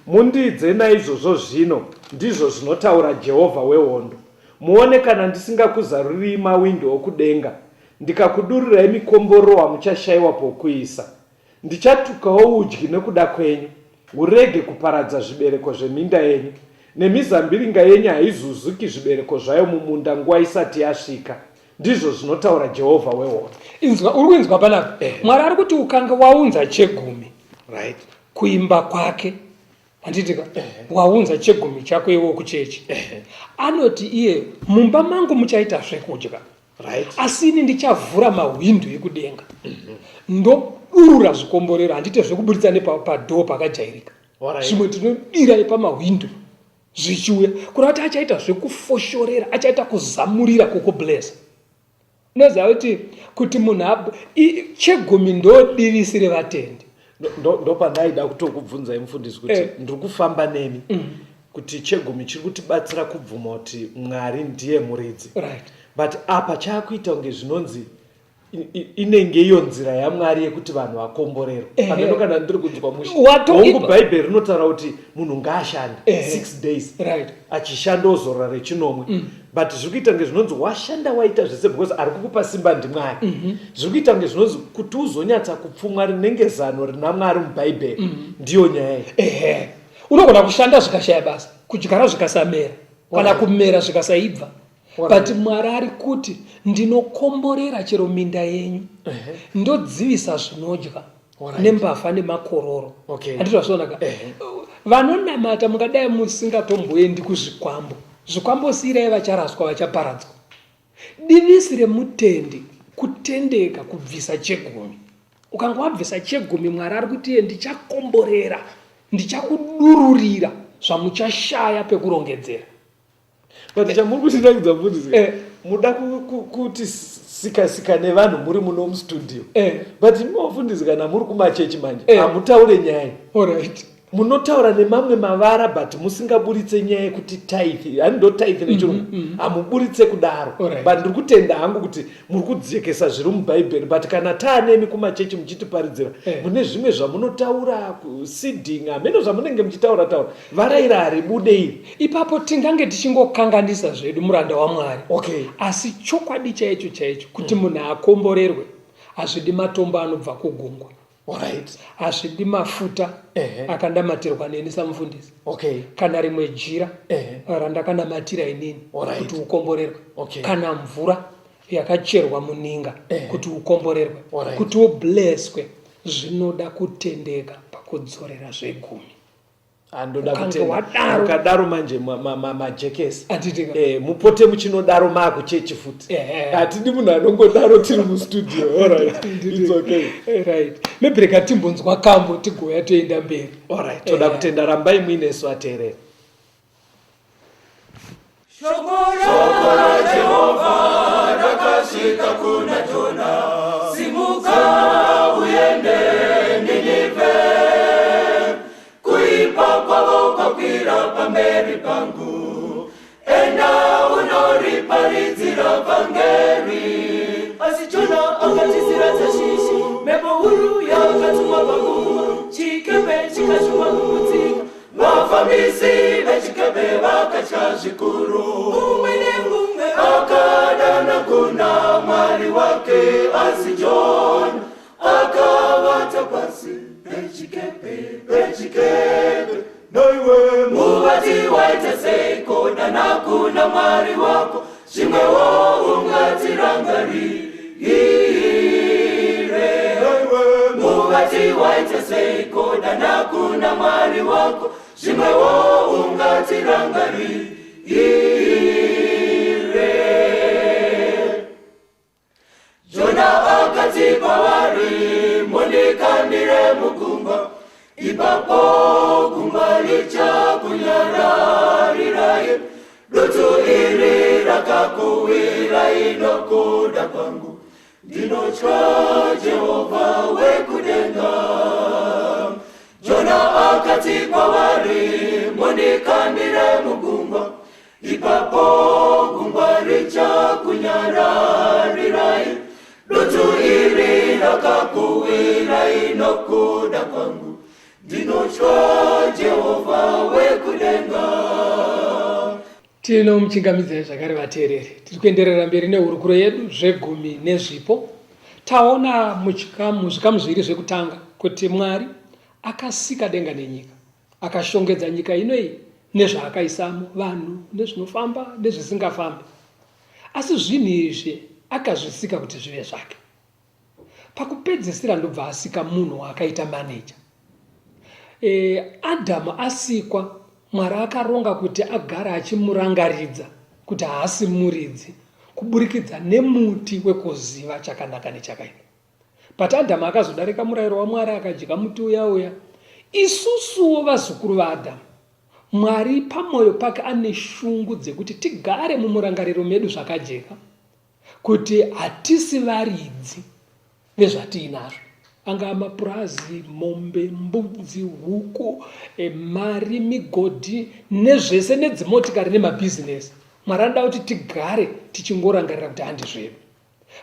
Mundidze naizvozvo zvino ndizvo zvinotaura Jehovha wehondo. Muone kana ndisingakuzaruri mawindo okudenga ndikakudurirai mikomboro hamuchashayiwa pokuisa. Ndichatukawo udyi nekuda kwenyu. Urege kuparadza zvibereko zveminda yenyu. Nemizambiringa yenyu haizuzuki zvibereko zvayo mumunda nguva isati yasvika. Ndizvo zvinotaura Jehovha wehondo. Uri kuinzwa panapa. Mwari ari kuti ukanga waunza chegumi. Right. Kuimba kwake. Handitika waunza chegumi chako iwo kuchechi. Anoti iye mumba mangu muchaita zvekudya. Right. Asini ndichavhura mawindo ekudenga. Ndodurura zvikomborero handite zvekuburitsa nepadhoo pakajairika. Zvimwe tinodira pamawindo zvichiuya. Kuna kuti achaita zvekufoshorera, achaita kuzamurira kukublesa. Unoziva kuti munhu chegumi ndodivisire vatendi. Ndopanaida kutokubvunza mufundisi kuti ndiri kufamba nemi kuti chegumi chiri kutibatsira kubvuma kuti Mwari ndiye muridzi. Right. But apa chaakuita kunge zvinonzi inenge iyo nzira yaMwari yekuti vanhu vakomborerwa. Pameno kana ndiri kunzwa hongu Bhaibheri rinotaura kuti munhu ngaashande 6 days. Right. Achishanda ozorora rechinomwe. But zviri kuita kunge zvinonzi washanda waita zvese because ari kukupa simba ndiMwari. Zviri kuita kunge zvinonzi kuti uzonyatsa kupfumwa rinenge zano rina Mwari muBhaibheri ndiyo nyaya iyi. Unogona kushanda zvikashaya basa, kudyara zvikasamera, kana kumera zvikasaibva. But Mwari ari kuti ndinokomborera chero minda yenyu. Ndodzivisa zvinodya nembavha nemakororo. Handizvazvonaka. Vanonamata mungadai musingatomboendi kuzvikwambo. Zvikwambo sirai vacharaswa vachaparadzwa. Divisire mutendi kutendeka kubvisa chegumi. Ukanga wabvisa chegumi Mwari ari kuti ndichakomborera, ndichakudururira zvamuchashaya pekurongedzera. But chamuri kuchindakudza mufundisi muda kuti sika nevanhu muri muno mustudio. But mufundisi kana muri kumachechi manje hamutaure nyaya. Alright. Munotaura nemamwe mavara but musingaburitse nyaya yekuti tithe. Hando tithe nechirungu. Hamuburitse kudaro. But ndiri kutenda hangu kuti muri kudzekesa zviri muBhaibheri. But kana taanemi kumachechi muchitiparidzira mune zvimwe zvamunotaura kuseeding ameno zvamunenge muchitaura varaira haribude iri. Ipapo tingange tichingokanganisa zvedu muranda waMwari. Asi chokwadi chaicho kuti munhu akomborerwe hazvidi matombo anobva kugungwa. Alright. Hazvidi mafuta akandamatirwa neni samufundisi. Kana rimwe jira randakanamatira inini kuti ukomborerwe. Kana mvura yakacherwa muninga kuti ukomborerwe. Kuti ubleswe zvinoda kutendeka pakudzorera zvegumi. Andoda kutenda ukadaro manje majekesi mupote muchinodaro makuchechi futi hatidi munhu anongodaro tiri mustudio. Alright. It's okay. Right. Maybe timbonzwa kambo tigoya toenda mberi. Alright. Toda kutenda rambai muinesu ateerera. Shoko la Jehova rakasvika kuna Jona, simuka uende Ninive. Kuipa kwavo kwakwira pamberi pangu, enda unoriparidzira vhangeri. Asi Jona akatizira Tashishi, mhepo huru yakatumwa pagungwa, chikepe chikashuma kumutsika. Vafambisi vechikepe vakatya zvikuru. Umwe nemumwe akadana kuna Mwari wake, asi Jona akavata pasi pechikepe. Noiwe muvati waita seiko, dana kuna Mwari wako, zvimwewo ungatirangarire. Muvati waita seiko, dana kuna Mwari wako, zvimwewo ungatirangarire. Jona akati kwavari, mundikandire mugungwa. Ipapo gungwa rakakuwira inokuda kwangu, ndinotya Jehova wekudenga. Jona akati kwavari, mundikandire mugungwa, ipapo gungwa richakunyararirai. Dutu iri rakakuwira inokuda kwangu, ndinotya Jehova wekudenga. Tinomuchingamidza zvakare vateereri. Tiri kuenderera mberi nehurukuro yedu Zvegumi Nezvipo. Taona muzvikamu zviviri zvekutanga kuti Mwari akasika denga nenyika, akashongedza nyika inoyi nezvaakaisamo, vanhu nezvinofamba nezvisingafambi. Asi zvinhu izvi akazvisika kuti zvive zvake. Pakupedzisira ndobva asika munhu akaita maneja. Adhamu asikwa, Mwari akaronga kuti agara achimurangaridza kuti haasi muridzi kuburikidza nemuti wekuziva chakanaka nechakaipa. Pati Adhamu akazodarika murayiro waMwari akadya muti uya, isusuwo vazukuru vaAdhamu, Mwari pamwoyo pake ane shungu dzekuti tigare mumurangariro medu zvakajeka, kuti hatisi varidzi vezvatiinazvo. Anga mapurazi, mombe, mbudzi, huku, mari, migodhi, nezvese nedzimotikari nemabhizinesi. Mwari anoda kuti tigare tichingorangarira kuti handi zvedu.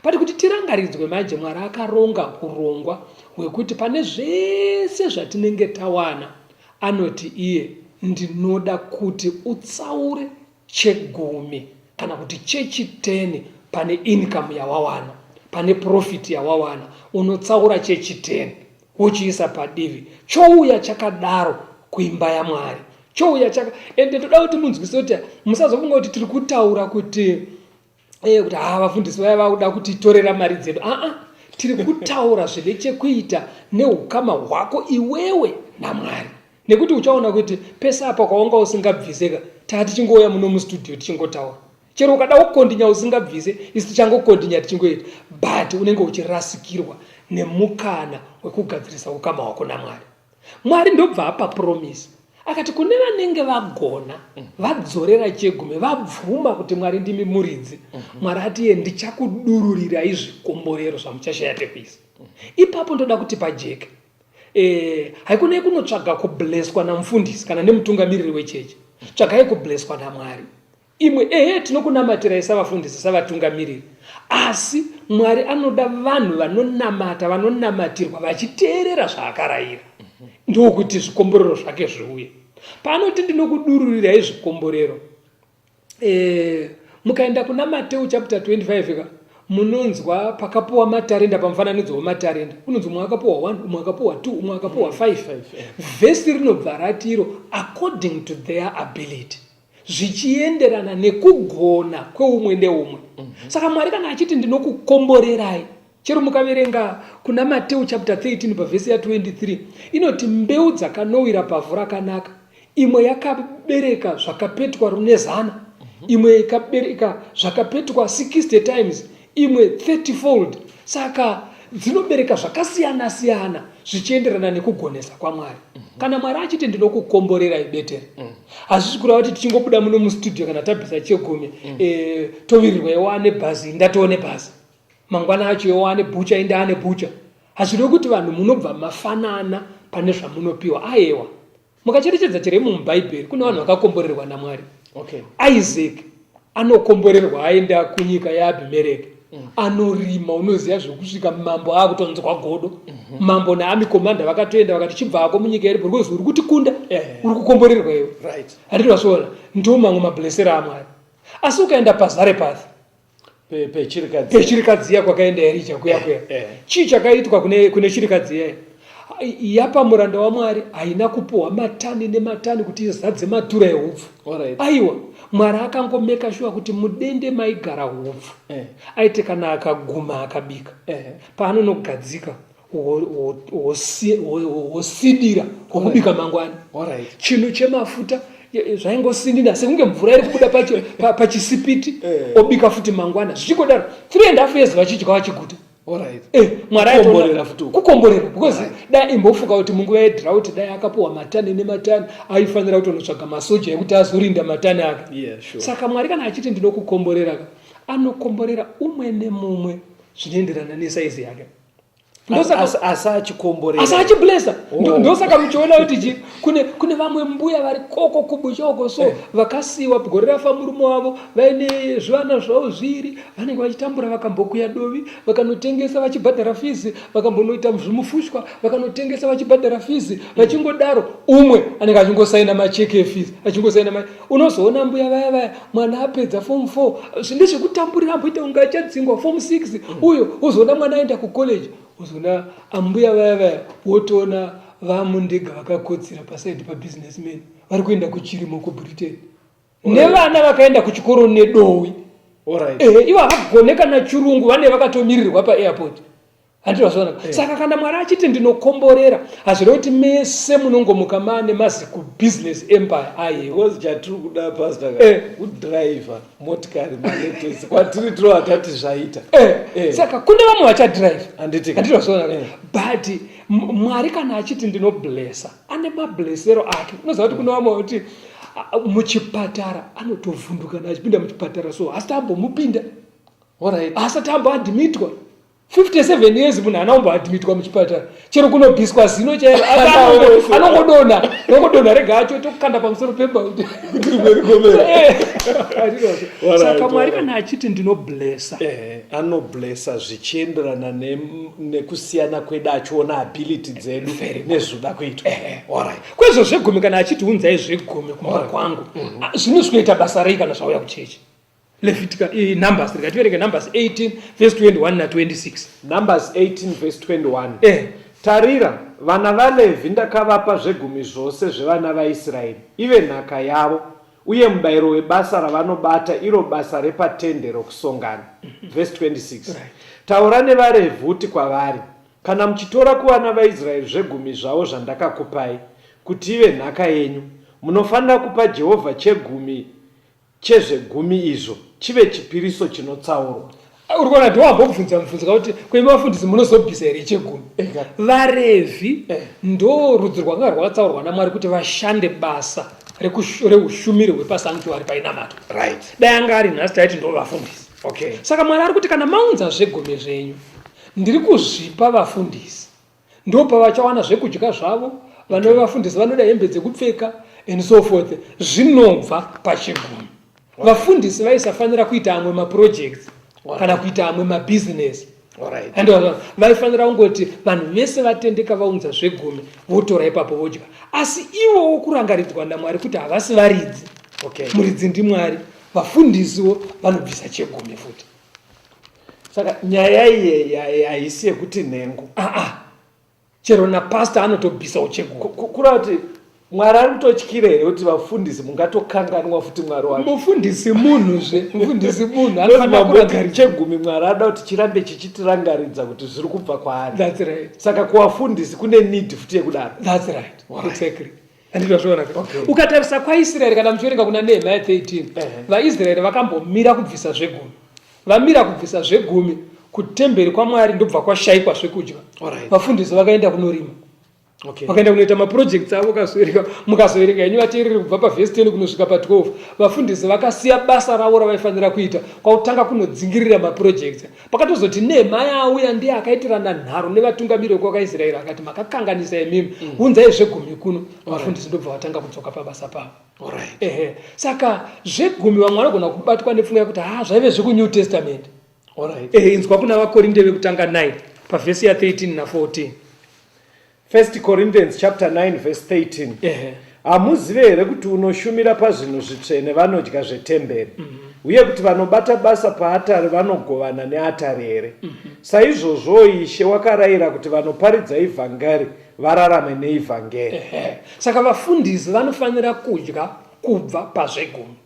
Pati kuti tirangaridzwe manje, Mwari akaronga kurongwa hwekuti pane zvese zvatinenge tawana, anoti iye, ndinoda kuti utsaure chegumi kana kuti chechiteni pane income yawawana, pane profit yawawana, unotsaura chechiteni wochiisa padivi, chouya chakadaro kuimba yaMwari. Chouya ende toda kuti munzwise kuti musazofunga kuti tiri kutaura kuti kuti vafundisi vaya vakuda kuti torera mari dzedu. Tiri kutaura zvine chekuita neukama hwako iwewe naMwari. Nekuti uchaona kuti pesa apa kwaunga usingabviseka, tati chingouya muno mustudio tichingotaura. Chero ukada kukondinya usingabvise, isi tichangokondinya tichingoita, but unenge uchirasikirwa nemukana wekugadzirisa ukama hwako naMwari. Mwari ndobva apa promise. Akati kune vanenge vagona, vadzorera chegumi, vabvuma kuti Mwari ndimi muridzi. Mwari ati ndichakudururira zvikomborero zvamuchashaya pekuisa. Ipapo ndoda kuti pajeke. Haikune kunotsvaga kubleswa namufundisi kana nemutungamiriri wechechi. Tsvagai kubleswa naMwari. Imwe tinokunamatira savafundisi savatungamiriri. Asi Mwari anoda vanhu vanonamata, vanonamatirwa vachiteerera zvaakarayira. Ndokuti zvikomborero zvake zviuye. Panoti ndinokudururira zvikomborero. Mukaenda kuna Mateo chapter 25 munonzwa pakapuwa matarenda pamufananidzo wematarenda. Unonzwa umwe akapuwa 1, umwe akapuwa 2, umwe akapuwa 5. Vhesi rinobva ratiro according to their ability. Zvichienderana nekugona kweumwe neumwe. Saka Mwari kana achiti ndinokukomborerai, chero mukaverenga kuna Mateo chapter 13 pavhesi ya 23, inoti mbeu dzakanowira pavhu rakanaka, imwe yakabereka zvakapetwa rune 100, imwe ikabereka zvakapetwa 60 times, imwe 30 fold. Saka dzinobereka zvakasiyana siyana zvichienderana nekugonesa kwaMwari. Kana Mwari achiti ndinokukomborerai betere, hazvisi kureva kuti tichingobuda muno mustudio kana tabvisa chegumi, tovirirwa iwane bhazi, ndatoone bhazi. Mangwana acho iwane bhucha, indaane bhucha. Hazviri kuti vanhu munobva mafanana pane zvamunopiwa. Aiwa, mukacherechedza chero mubhaibheri kune vanhu vakakomborerwa naMwari. Isaac anokomborerwa aenda kunyika yaAbhimereki. Anorima, unoziva zvekusvika mambo akutonzwa godo. Mambo naAmi komanda vakatoenda vakati chibva ako munyika iri burikozi uri kuti kunda, uri kukomborerwa iwe. Handiti vasvona, ndo mamwe mablesera aMwari. Asi ukaenda paZarepathi, pechirikadzi iya kwakaenda Erija kuya. Chii chakaitwa kune chirikadzi iya? Yapa muranda waMwari haina kupuwa matani nematani kuti izadze matura ehupfu. Aiwa, Mwari akangomeka shuwa kuti mudende maigara hupfu. Aite kana akaguma akabika, paanonogadzika wosidira wokubika mangwani. Chinhu chemafuta zvaingosindina sekunge mvura iri kubuda pachisipiti, obika futi mangwana. Zvichikodaro 3.5 years vachidya vachiguta. Mwari kukomborera because dai imbofuka kuti munguva yedrought dai akapuwa matani nematani aifanira kutonotsvaga masoja ekuti azorinda matani ake. Saka Mwari kana achiti ndinokukomborera anokomborera umwe nemumwe zvinoenderana nesaizi yake. Asachiblesa. Ndosaka muchiona kuti kune vamwe mbuya vari koko kubuchoko so vakasiwa gore rafa murume wavo vaine zvivana zvavo zviri vanenge vachitambura vakambokuya dovi vakanotengesa vachibhadhara fizi vakambonoita zvimufushwa vakanotengesa vachibhadhara fizi vachingodaro umwe anenge achingosaina macheke efizi achingosaina unozoona mbuya vaya mwana apedza form 4 zvinde zvekutamburira amboita unga achadzingwa form 6 uyo uzoona mwana aenda kucollege uzona ambuya vaya wotoona vamundega vakakotsira pasaidi pabusinessmen vari kuenda kuchirimo kubritain nevana vakaenda kuchikoro nedowi ivo havagoneka nachirungu vane vakatomirirwa paairport handivazvona. Saka kana Mwari achiti ndinokomborera hazvire kuti mese munongomuka mane mazi kubusiness empire because chatiri kuda pastor kudriver motikari maletesi kwatiri tiro hatati zvaita saka kune vamwe vachadrive handivazvona but Mwari kana achiti ndinoblessa ane mablessero ake. Unoziva kuti kune vamwe kuti muchipatara anotovhundukana achipinda muchipatara so asati ambomupinda asati amboadhimitwa 57 years munhu anaomboadhimitwa muchipatara chero kunobviswa zino chairo anongodonha rega acho tokukanda pamusoro pebauti. Saka Mwari kana achiti ndinoblessa anoblessa zvichienderana nekusiyana kwedu achiona ability dzedu nezvoda kuitwa. Kwezvo zvegumi kana achiti unzai zvegumi kumba kwangu zvino zvinoita basa rei kana zvauya kuchechi. Numbers tikativerenge Numbers 18 verse 21 na 26. Numbers 18 verse 21. Tarira vana vaLevhi ndakavapa zvegumi zvose zvevana vaIsraeri ive nhaka yavo uye mubayiro webasa ravanobata iro basa repatende rokusongana. Verse 26. Taura nevaRevhi uti kwavari kana muchitora kuvana vaIsraeri zvegumi zvavo zvandakakupai kuti ive nhaka yenyu munofanira kupa Jehovha chegumi chezvegumi izvo chive chipiriso chinotsaurwa. Uri kuona kuti wambobvunza kuti kuimba vafundisi munozobvisa here chegumi. VaRevhi ndo rudzi rwanga rwakatsaurwa naMwari kuti vashande basa reushumiri hwepasanctuary painamato. Dai anga ari nhasi taiti ndo vafundisi. Saka Mwari ari kuti kana maunza zvegumi zvenyu ndiri kuzvipa vafundisi ndo pavachawana zvekudya zvavo vana vevafundisi vanoda hembe dzekupfeka and so forth zvinobva pachegumi. Vafundisi vaisafanira kuita amwe maprojects kana kuita amwe mabusiness vaifanira kungoti vanhu vese vatendeka vaunza zvegumi votora ipapo vodya. Asi ivo wokurangaridzwa naMwari kuti havasi varidzi. Muridzi ndiMwari, vafundisiwo vanobvisa chegumi futi. Saka nyaya iyi haisi yekuti nhengo chero napasta anotobvisawo chegumi. Kura kuti Mwari ari kutotyira here kuti vafundisi mungatokanganwa futi Mwari wake. Mufundisi munhuzve mufundisi munhu anofanira chegumi Mwari ada kuti chirambe chichitirangaridza kuti zviri kubva kwaari. That's right. Saka kuvafundisi kune need futi yekudaro. That's right. Exactly. Andizvazvona ukatarisa kwaIsraeri kana muchiverenga kuna Nehemiah 13 vaIsraeri vakambomira kubvisa zvegumi. Vamira kubvisa zvegumi kutemberi kwaMwari ndobva kwashayikwa zvekudya. Vafundisi vakaenda kunorima. Vakaenda kunoita maprojects avo mukazoverenga henyu vateereri kubva pavhesi 10 kunosvika pa12 vafundisi vakasiya basa ravo ravaifanira kuita kwakutanga kunodzingirira maprojects. Pakatozoti Nehemiah auya ndiye akaitirana nharo nevatungamiri vekwaIsraeri akati makakanganisa imimi unzai zvegumi kuno. Vafundisi ndobva vatanga kudzoka pabasa pavo. Saka zvegumi vamwe vanogona kubatwa nepfungwa yekuti zvaive zvekuNew Testament. Inzwa kuna vaKorinde vekutanga 9 pavhesi ya 13 na 14. 1 Corinthians chapter 9 verse 13. Hamuzive here kuti unoshumira pazvinhu zvitsvene vanodya zvetemberi uye kuti vanobata basa paatari vanogovana neatari here. Saizvozvo Ishe wakarayira kuti vanoparidza ivhangeri vararame neivhangeri. Saka vafundisi vanofanira kudya kubva pazvegumi.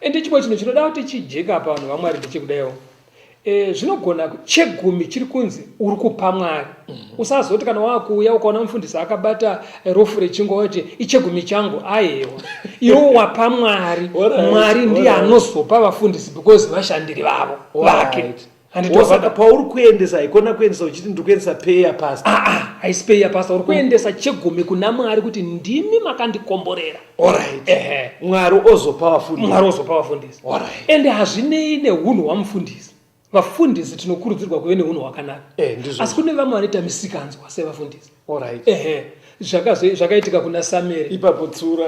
Ende chimwe chinhu chinoda kuti chijeka pavanhu vaMwari ndechekudayo zvinogona chegumi chiri kunzi uri kupa Mwari. Usazoti kana wakuuya ukaona mufundisi akabata rofu rechingwa wati ichegumi changu ayewa iwo wapa Mwari. Mwari ndiye anozopa vafundisi because vashandiri vavo vake. Saka pauri kuendesa haikona kuendesa uchiti ndiri kuendesa peya pastor. Haisi peya pastor, uri kuendesa chegumi kuna Mwari kuti ndimi makandikomborera. Alright. Mwari ozopa vafundisi. Alright. Ende hazvinei neunhu hwamufundisi. Vafundisi tinokurudzirwa kuve neunhu hwakanaka. Asi kune vamwe vanoita misikanzwa sevafundisi. Alright. Zvakaitika kuna Samueri. Ipapo tsura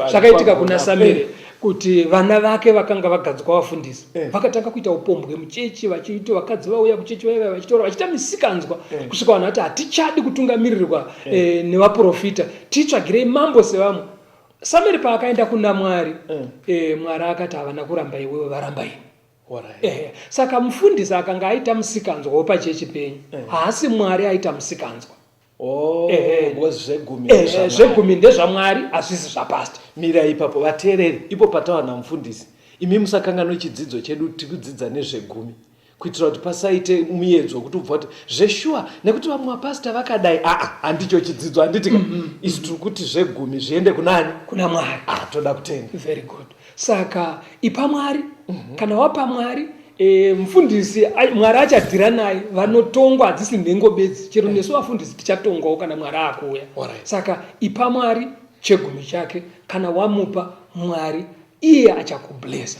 zvakaitika kuna Samueri kuti vana vake vakanga vagadzwa vafundisi. Vakatanga kuita upombwe muchechi vachiita vakadzi vauya kuchechi vaiva vachitora vachiita misikanzwa kusvika vanhu vati hatichadi kutungamirirwa nevaprofita, titsvagirei mambo sevamwe. Samueri paakaenda kuna Mwari, Mwari akati havana kuramba iwewe, varamba ini. Saka mufundisi akanga aita musikanzwa wopachechi penyu, haasi Mwari aita musikanzwa. Zvegumi ndezvaMwari, hazvisi zvapasta. Mira ipapo vateereri, ipo patawana mufundisi, imi musakanganwa chidzidzo chedu tikudzidza nezvegumi kuitira kuti pasaite muedzo kuti ubva kuti zveshuwa nekuti vamwe vapasta vakadai. Handicho chidzidzo, handiti isi tiri kuti zvegumi zviende kunani? Kuna Mwari. Toda kutenda. Very good. Saka ipa Mwari, kana wapa Mwari, mufundisi Mwari achadhira naye, vanotongwa hadzisi nhengo bedzi, chero nesu vafundisi tichatongwawo kana Mwari akuuya. Saka ipa Mwari chegumi chake, kana wamupa Mwari iye achakublesa.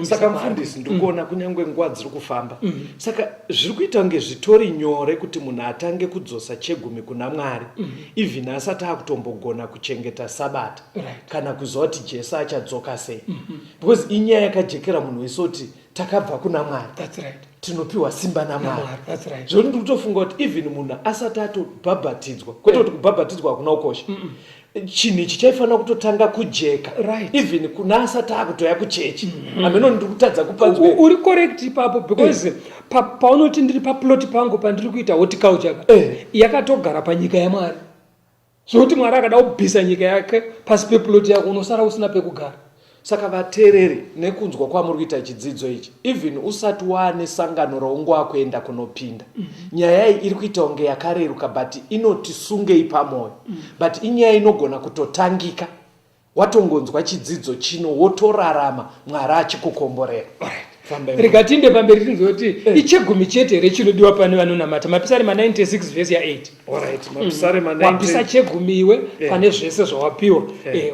Saka mufundisi ndikuona kunyangwe nguva dziri kufamba. Saka zviri kuita kunge zvitori nyore kuti munhu atange kudzosa chegumi kuna Mwari even asati akutombogona kuchengeta sabata kana kuziva kuti Jesu achadzoka sei. Because inyaya yakajekera munhu wese kuti takabva kuna Mwari. Tinopiwa simba naMwari. Zvoni ndiri kutofunga kuti even munhu asati atobhabhatidzwa, kwete kuti kubhabhatidzwa hakuna ukosha, chinhu ichi chaifanira kutotanga kujeka even kuna asati akutoya kuchechi. Ameno ndiri kutadza kupanzwe. Uri correct ipapo, because paunoti ndiri paploti pangu pandiri kuita horticulture yakatogara panyika yaMwari. Zvokuti Mwari akada kubvisa nyika yake pasi peploti yako, unosara usina pekugara. Saka vateereri, nekunzwa kwamuri kuita chidzidzo ichi, even usati wane sangano raungo kuenda kunopinda, nyaya iyi iri kuita unge yakareruka but inotisungei pamoyo. But inyaya inogona kutotangika watongonzwa chidzidzo chino wotorarama Mwari achikukomborera. Rega tinde pamberi tinzoti ichegumi chete here chinodiwa pane vanonamata. Mapisarema 96 verse ya 8. Mapisarema 96. Wapisa chegumi iwe pane zvese zvawapiwa,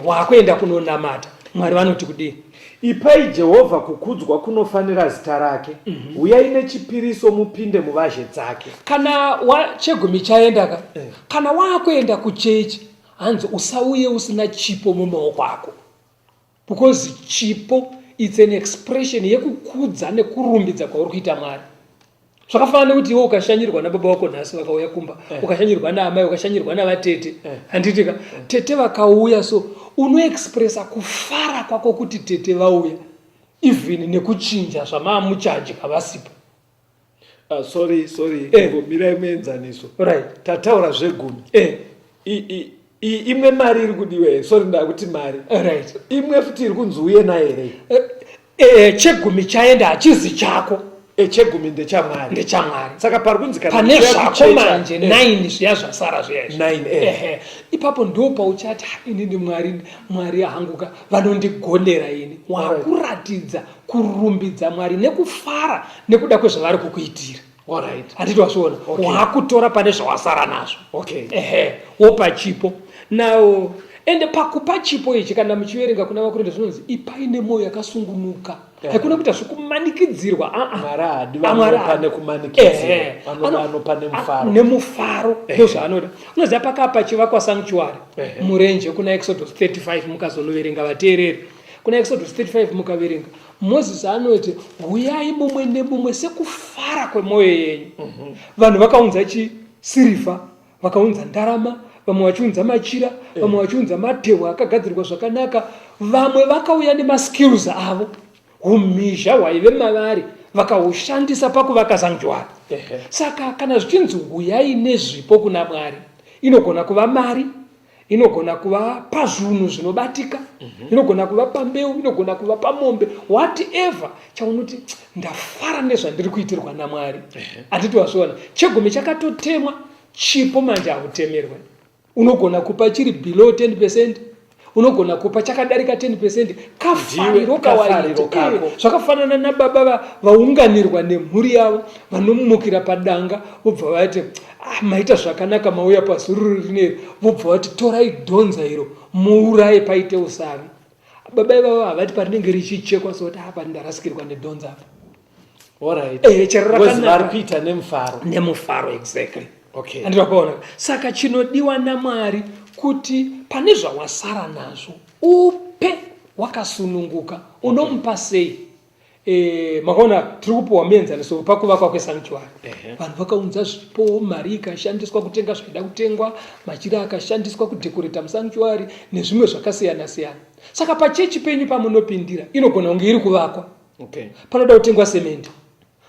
wakuenda kunonamata. Mwari vanoti kudii? Ipai Jehovha kukudzwa kunofanira zita rake. Uyai nechipiriso mupinde muvazhe dzake. Kana chegumi chaenda kana wakuenda kuchechi, hanzi usauye usina chipo mumaoko ako. Because chipo it's an expression yekukudza nekurumbidza kwauri kuita Mwari. Zvakafanana nekuti iwe ukashanyirwa nababa wako nhasi vakauya kumba, ukashanyirwa naamai, ukashanyirwa navatete, handitika tete vakauya, so unoexpressa kufara kwako kuti tete vauya, even nekuchinja zvamaamuchaji kavasipo. Sorry, mirai muenzaniso. Tataura zvegumi. Imwe mari iri kudiwa, sorry ndakuti mari. Imwe futi iri kunzi uye nayo here. Chegumi chaenda hachizi chako. Chegumi ndechamwari. Saka pari kunzi kana pane zvako manje 9 zviya zvasara zviya 9. Ipapo ndo pauchati inini Mwari hanguka vanondigonera ini. Wakuratidza kurumbidza Mwari nekufara nekuda kwezvavari kukuitira. Handiti wazviona? Wakutora pane zvawasara nazvo. Wopa chipo. Now ende pakupa chipo ichi kana muchiverenga kuna Vakorinte zvinonzi ipai nemwoyo yakasungunuka. Hakuna kuita zvokumanikidzirwa. Mwari pane kumanikidzirwa, pane mufaro. Nemufaro ndozvaanoda. Unoziva pakapa chivakwa sanctuary murenje kuna Exodus 35 mukazonoverenga vateereri. Kuna Exodus 35 mukaverenga, Moses anoti uyai mumwe nemumwe sekufara kwemwoyo yenyu. Vanhu vakaunza sirivha, vakaunza ndarama, vamwe vachiunza machira, vamwe vachiunza matehwe akagadzirwa zvakanaka, vamwe vakauya nemaskills avo, umhizha hwaive mavari vakaushandisa pakuvaka sanctuary. Saka kana zvichinzi uyai nezvipo kuna Mwari, inogona kuva mari, inogona kuva pazvinhu zvinobatika, inogona kuva pambeu, inogona kuva pamombe, whatever chaunoti ndafara nezvandiri kuitirwa naMwari. Handiti wazviona? Chegumi chakatotemwa, chipo manje hautemerwe. Unogona kupa chiri below 10%, unogona kupa chakadarika 10%, kafariro kafariro kako. Zvakafanana nababa vaunganirwa nemhuri yavo vanomumukira padanga vobva vati maita zvakanaka mauya pazururu rineri, vobva vati torai dhonza iro muuraye paite usavi. Baba ivavo havati parinenge richichekwa soti apa ndarasikirwa nedhonza apa. Vari kuita nemufaro exactly. Okay. Andikaona saka chinodiwa naMwari kuti pane zvawasara nazvo upe wakasununguka unomupa sei. Makaona tiri kupiwa muenzaniso pakuvakwa kwesanctuary. Vanhu vakaunza zvipo, mari ikashandiswa kutenga zvaida kutengwa, machira akashandiswa kudhekoreta musanctuary nezvimwe zvakasiyana siyana. Saka pachechi penyu pamunopindira inogona kunge iri kuvakwa. Panoda kutengwa semende,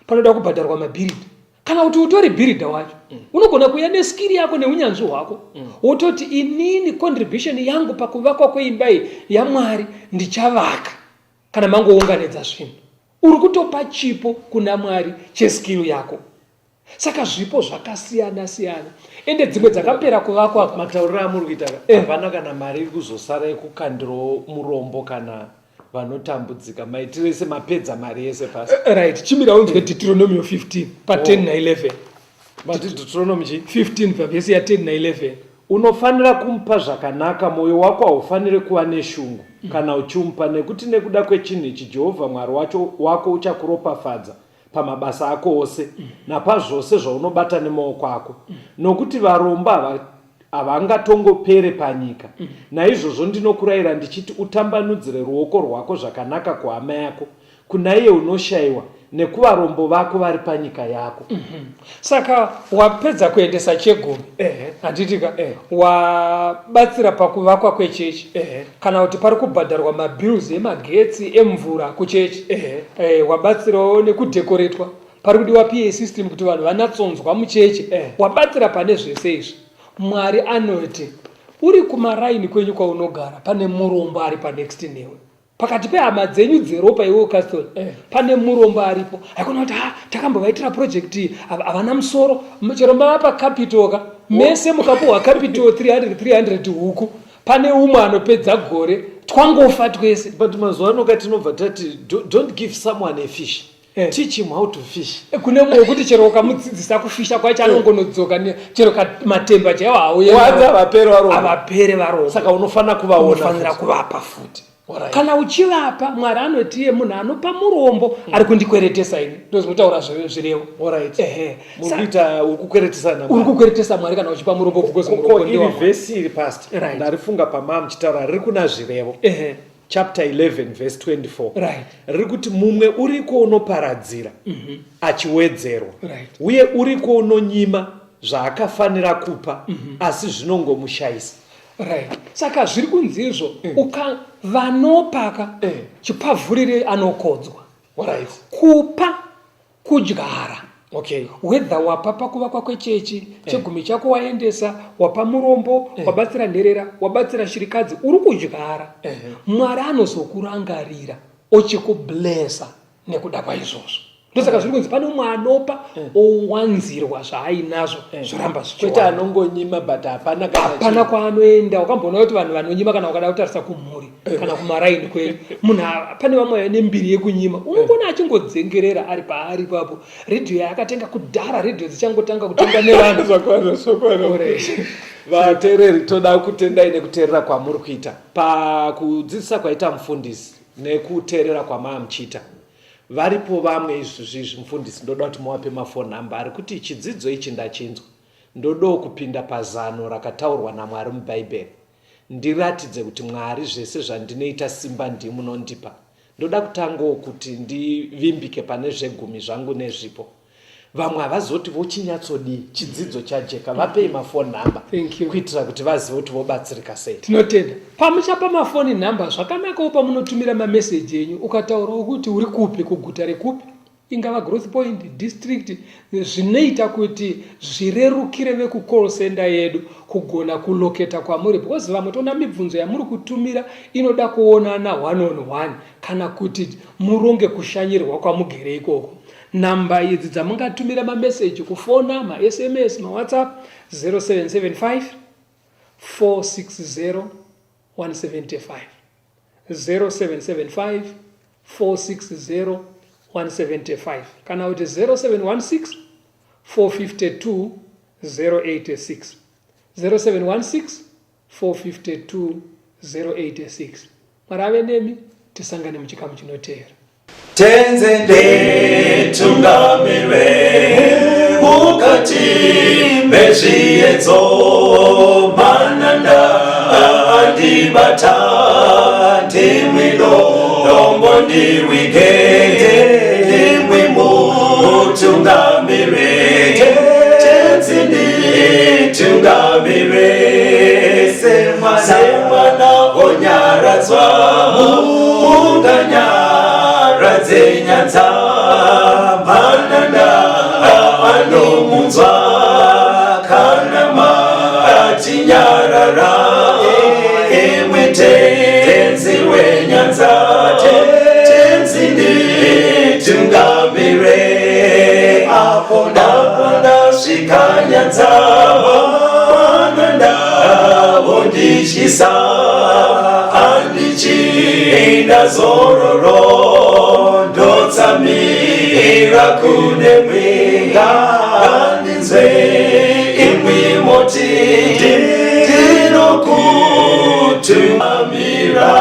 panoda kubhadharwa mabhiridha. Kana kuti utori bhiridha wacho, unogona kuya neskiri yako neunyanzvi hwako, wototi inini contribution yangu pakuvakwa kweimba yaMwari ndichavaka. Kana mangounganidza zvinhu, uri kutopa chipo kuna Mwari cheskill yako. Saka zvipo zvakasiyana siyana, ende dzimwe dzakapera kuvakwa. Matauriro amuri kuita hapana kana mari iri kuzosara yekukandiro murombo kana vanotambudzika maitiro ese mapedza mari yese pasi. Right, chimira unzwe Deuteronomy 15 pa 10 na 11. But Deuteronomy 15 vhesi ya 10 na 11. Unofanira kumupa zvakanaka, mwoyo wako haufaniri kuva neshungu kana uchimupa, nekuti nekuda kwechinhu ichi Jehovha Mwari wako uchakuropafadza pamabasa ako ose napazvose zvaunobata nemaoko ako, nokuti varombo havangatongopere panyika. Naizvozvo ndinokurayira ndichiti utambanudzire ruoko rwako zvakanaka kuhama yako, kuna iye unoshayiwa nekuvarombo vako vari panyika yako. Saka wapedza kuendesa chegumi, handitika wabatsira pakuvakwa kwechechi, kana kuti pari kubhadharwa mabills emagetsi emvura kuchechi, wabatsirawo nekudhekoretwa, pari kudiwa PA system kuti vanhu vanatsonzwa muchechi, wabatsira pane zvese izvi. Mwari anoti uri kumaraini kwenyu kwaunogara pane murombo ari panext newe, pakati pehama dzenyu dzeropa iwe ukastori, pane murombo aripo. Haikona kuti takambovaitira project iyi havana musoro, chero mavapa capital mese mukapuhwa capital 300 huku, pane umwe anopedza gore twangofa twese. But mazuva ano katinobva tati don't give someone a fish, teach him how to fish. Kune mwe kuti chero ukamudzidzisa kufisha kwacho anongonodzoka chero matemba chaiwo avapere varombo. Saka unofanira kuvapa futi. Kana uchivapa, Mwari anoti iye munhu anopa murombo ari kundikweretesa ini. Ndozinotaura zvirevo. Uri kukweretesa Mwari kana uchipa murombo, because murombo ndiwo. Iri vhesi iri past ndarifunga pamama muchitaura riri kuna zvirevo. Chapter 11 verse 24. Riri kuti mumwe uriko unoparadzira achiwedzerwa, uye uriko unonyima zvaakafanira kupa asi zvinongomushayisa. Saka zviri kunzi izvo, vanopaka chipavhurire anokodzwa. Kupa kudyara. Whether wapa pakuvakwa kwechechi, chegumi chako waendesa, wapa murombo, wabatsira nherera, wabatsira shirikadzi, uri kudyara. Mwari anozokurangarira ochikublesa nekuda kwaizvozvo. Ndosaka zviri kunzi pane umwe anopa owanzirwa zvaainazvo zvoramba zvichiwanda. Kwete anongonyima but hapana kwaanoenda. Wakamboona kuti vanhu vanonyima kana ukada kutarisa kumhuri kana kumaraini kwenu, munhu pane vamwe vane mbiri yekunyima, unongona achingodzengerera ari paari ipapo. Redhiyo yaakatenga kudhara, redhiyo dzichangotanga kutenga nevanhu. Vateereri, toda kutendai nekuteerera kwamuri kuita pakudzidzisa kwaita mufundisi nekuteerera kwamava muchiita. Varipo vamwe izvi mufundisi ndoda kuti muvape mafoni namba ari kuti chidzidzo ichi ndachinzwa, ndodawo kupinda pazano rakataurwa naMwari mubhaibheri, ndiratidze kuti Mwari zvese zvandinoita simba ndimunondipa. Ndoda kutangawo kuti ndivimbike pane zvegumi zvangu nezvipo. Vamwe havazoti vochinyatsodii chidzidzo chajeka, vapei mafoni namba kuitira kuti vazive kuti vobatsirika sei. Tinotenda pamuchapa mafoni namba zvakanakawo pamunotumira mameseji enyu, ukataurawo kuti uri kupi, kuguta rekupi, ingava Growth Point district, zvinoita kuti zvirerukire vekucall center yedu kugona kuloketa kwamuri, because vamwe tona mibvunzo yamuri kutumira inoda kuonana 1-on-1 kana kuti muronge kushanyirwa kwamugere ikoko. Namba idzi dzamungatumira mameseji, kufona, ma-SMS, ma-WhatsApp 0775 460 175. 0775 460 175. Kana kuti 0716 452 086. 0716 452 086. Marave nemi tisangane muchikamu chinoteera. Tenzende tungamirwe mukati mezviedzo mananda andibata ndimwino nombo ndiwigende ndimwimu tungamirwe tenzende tungamirwe semana onyaradzwa zenyanza mananda anomunzwa kanama atinyarara emwete tenzi wenyanza tenzindi tungamire aponda svikanyanza mananda vondishisa andichienda zororo ndotsamira kune mwenga andinzwe imwi moti ndinokutungamira